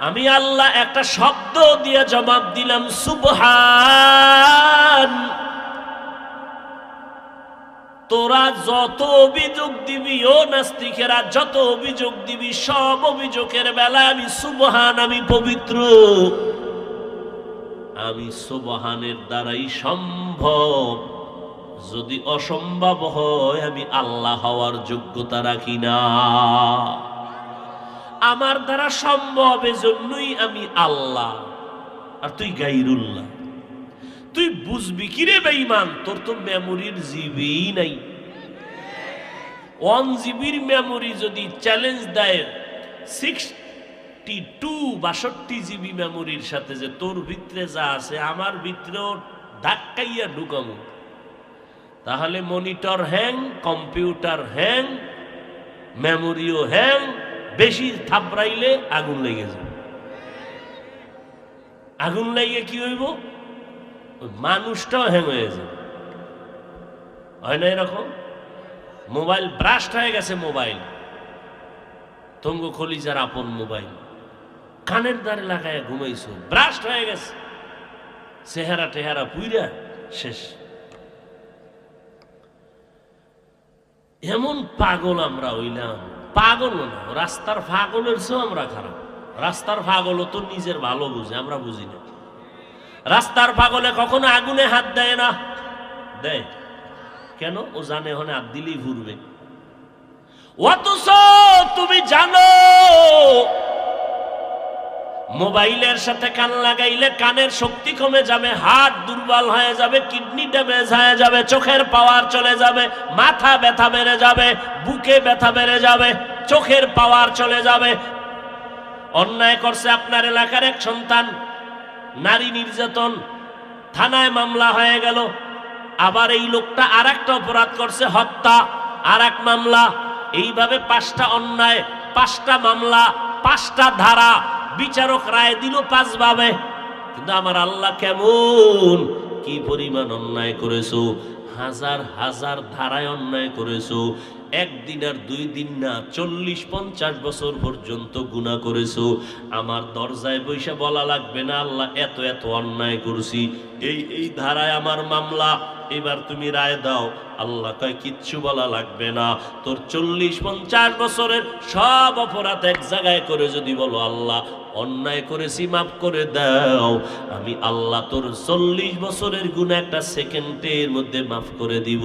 আমি আল্লাহ একটা শব্দ দিয়ে জবাব দিলাম, সুবহান। তোরা যত অভিযোগ দিবি, ও নাস্তিকেরা যত অভিযোগ দিবি, সব অভিযোগের বেলায় আমি সুবহান, আমি পবিত্র। আমি সুবহানের দ্বারাই সম্ভব। যদি অসম্ভব হয় আমি আল্লাহ হওয়ার যোগ্যতা রাখি না। আমার দ্বারা সম্ভব, এজন্যই আমি আল্লাহ, আর তুই গায়রুল্লাহ। তুই বুঝবি কিরে বেঈমান? তোর তো মেমোরির জিবি নাই। 1 জিবির মেমোরি যদি চ্যালেঞ্জ দেয় 62 জিবি মেমোরির সাথে, যে তোর ভিতরে যা আছে আমার ভিতরেও ধাক্কাইয়া ঢুকামু, তাহলে মনিটর হ্যাং, কম্পিউটার হ্যাং, মেমোরিও হ্যাং। বেশি থাপড়াইলে আগুন লেগে যাবে। আগুন লেগে কি হইব? মানুষটাও হ্যাং হয়ে যাবে। হয় না এরকম? মোবাইল ব্রাস্ট হয়ে গেছে, মোবাইল তঙ্গ খলিজার আপন মোবাইল, কানের দ্বারে লাগায় ঘুমাইছো, ব্রাস্ট হয়ে গেছে, চেহারা টেহারা পুইরা শেষ। এমন পাগল আমরা হইলাম। পাগল না, রাস্তার পাগলের চেয়েও আমরা খারাপ। রাস্তার পাগলও তো নিজের ভালো বুঝে, আমরা বুঝি না। রাস্তার পাগলে কখনো আগুনে হাত দেয় না। দেয় কেন? ও জানে ওখানে হাত দিলেই ঘুরবে। অথচ তুমি জানো মোবাইলের সাথে কান লাগাইলে কানের শক্তি কমে যাবে, হার্ট দুর্বল হয়ে যাবে, কিডনি ড্যামেজ হয়ে যাবে, চোখের পাওয়ার চলে যাবে, মাথা ব্যথা বেড়ে যাবে, বুকে ব্যথা বেড়ে যাবে, চোখের পাওয়ার চলে যাবে। অন্যায় করছে আপনার এলাকার এক সন্তান, নারী নির্যাতন, থানায় মামলা হয়ে গেল। আবার এই লোকটা আর একটা অপরাধ করছে, হত্যা, আর এক মামলা। এইভাবে 5টা অন্যায়, 5টা মামলা, 5টা ধারা, বিচারক রায় দিল 5 ভাবে। কিন্তু আমার আল্লাহ কেমন, কি পরিমাণ অন্যায় করেছো, হাজার হাজার ধারায় অন্যায় করেছো, একদিন আর 2 দিন না, 40-50 বছর পর্যন্ত গুনাহ করেছো। আমার দরজায় বৈশা বলা লাগবে না আল্লাহ এত এত অন্যায় করছি, এই ধারায় আমার মামলা, এবার তুমি রায় দাও। আল্লাহ কয় কিচ্ছু বলা লাগবে না, তোর 40-50 বছরের সব অপরাধ এক জায়গায় করে যদি বলো আল্লাহ অন্যায় করেছি মাফ করে দাও, আমি আল্লাহ তোর 40 বছরের গুনাহ একটা সেকেন্ডের মধ্যে মাফ করে দিব।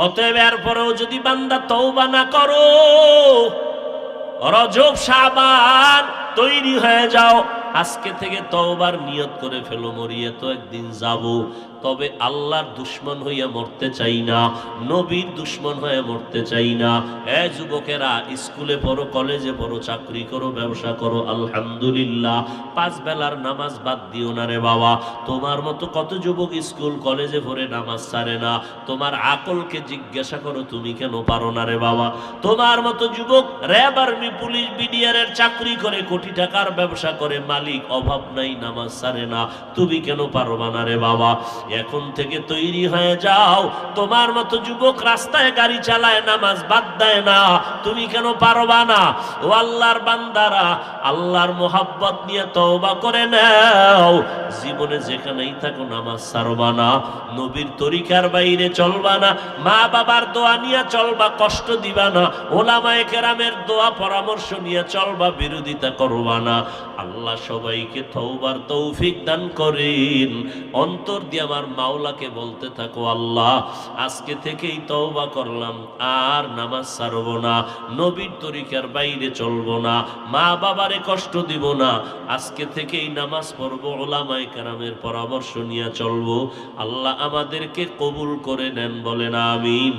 অতএব এরপরেও যদি বান্দা তওবা না করো, রজব শাবান তৈরি হয়ে যাও, আজকে থেকে তওবার নিয়ত করে ফেলো, মরিয়ে তো একদিন যাব, তবে আল্লাহর দুশমন হইয়া মরতে চাই না, নবীর দুশমন হয়ে মরতে চাই না। এ যুবকেরা, স্কুলে পড়ো, কলেজে পড়ো, চাকরি করো, ব্যবসা করো, আলহামদুলিল্লাহ, 5 বেলার নামাজ বাদ দিও না রে বাবা। তোমার মতো কত যুবক স্কুল কলেজে পড়ে নামাজ ছাড়ে না, তোমার আকলকে জিজ্ঞাসা করো তুমি কেন পারো না রে বাবা। তোমার মতো যুবক র্যাব, আর্মি, পুলিশ, বিডিআরের চাকরি করে, কোটি টাকার ব্যবসা করে, মালিক অভাব নাই, নামাজ ছাড়ে না, তুমি কেন পারবা না রে বাবা। এখন থেকে তৈরি হয়ে যাও। তোমার মতো যুবক রাস্তায় গাড়ি চালায়, নামাজ বাদ দেয় না, তুমি কেন পারবা না? ও আল্লাহর বান্দারা, আল্লাহর মোহাব্বত নিয়ে তওবা করে নাও। জীবনে যেখানেই থাকো নামাজ ছাড়বা না, নবীর তরিকার বাইরে চলবা না, মা বাবার দোয়া নিয়ে চলবা, কষ্ট দিবা না, ওলামায়ে কেরামের দোয়া পরামর্শ নিয়ে চলবা, বিরোধিতা করবা না। আল্লাহ সবাইকে তওবার তৌফিক দান করেন। অন্তর দিয়ে আমার মাওলাকে বলতে থাকো, আল্লাহ আজকে থেকেই তওবা করলাম, আর নামাজ ছাড়ব না, নবীর তরিকার বাইরে চলব না, মা বাবারে কষ্ট দিব না, আজকে থেকেই নামাজ পড়বো, উলামায়ে কেরামের পরামর্শ নিয়ে চলবো। আল্লাহ আমাদেরকে কবুল করে নেন, বলেন আমিন।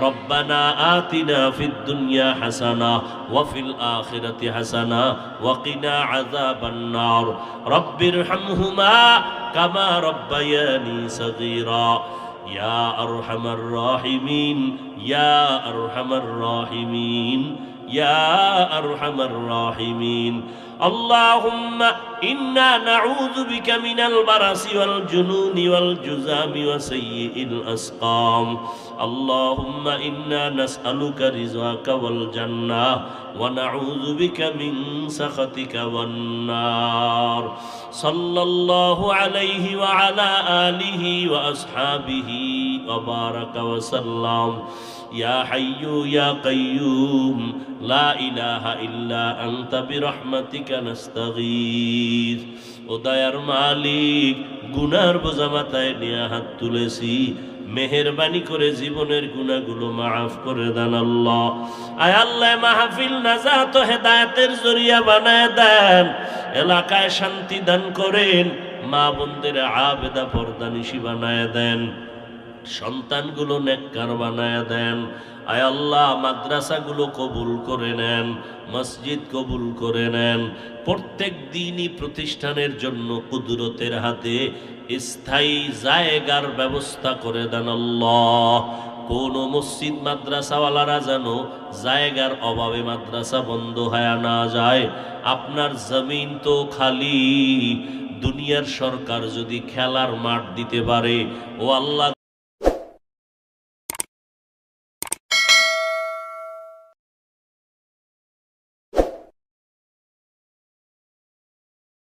রব্বানা আতিনা ফিদ দুনিয়া হাসানা ওয়া ফিল আখিরাতি হাসানা ওয়া কিনা আযাবান নার। রব্বিরহামহুমা কামা রব্বায়ানি সগীরা। ইয়া আরহামার রাহিমিন, ইয়া আরহামার রাহিমিন, ইয়া আরহামার রাহিমিন। আল্লাহুম্মা ইন্না নাউযু বিকা মিনাল বারাসি ওয়াল জুনুনি ওয়াল জুযামি ওয়া সাইয়্যিল আসকাম। আল্লাহুম্মা ইন্না নাসআলুকা রিজওয়াকা ওয়াল জান্নাহ ওয়া নাউযু বিকা মিন সাখাতিকা ওয়ান নার। সাল্লাল্লাহু আলাইহি ওয়া আলা আলিহি ওয়া আসহাবিহি ওয়া বারাকা ওয়া সাল্লাম। ইয়া হাইয়্যু ইয়া কাইয়্যুম লা ইলাহা ইল্লা আনতা বিরহমাতিকা নাস্তাগীথ। ও দয়ার মালিক, গুনার বোঝা মাথায় নিয়ে হাত তুলেছি, মেহেরবানি করে জীবনের গুনাহগুলো মাফ করে দেন আল্লাহ। আয় আল্লাহ, মাহফিল নাজাত ও হেদায়েতের জরিয়া বানায় দেন, এলাকায় শান্তি দান করেন, মা বোনদের আবেদা পর্দানিশী বানায় দেন, সন্তানগুলো নেককার বানায় দেন। আয় আল্লাহ, মাদ্রাসাগুলো কবুল করে নেন, মসজিদ কবুল করে নেন। প্রত্যেক দিনই প্রতিষ্ঠানের জন্য কুদরতের হাতে স্থায়ী জায়গার ব্যবস্থা করে দেন আল্লাহ। কোন মসজিদ মাদ্রাসাওয়ালারা যেন জায়গার অভাবে মাদ্রাসা বন্ধ হয়ে না যায়। আপনার জমিন তো খালি, দুনিয়ার সরকার যদি খেলার মাঠ দিতে পারে, ও আল্লাহ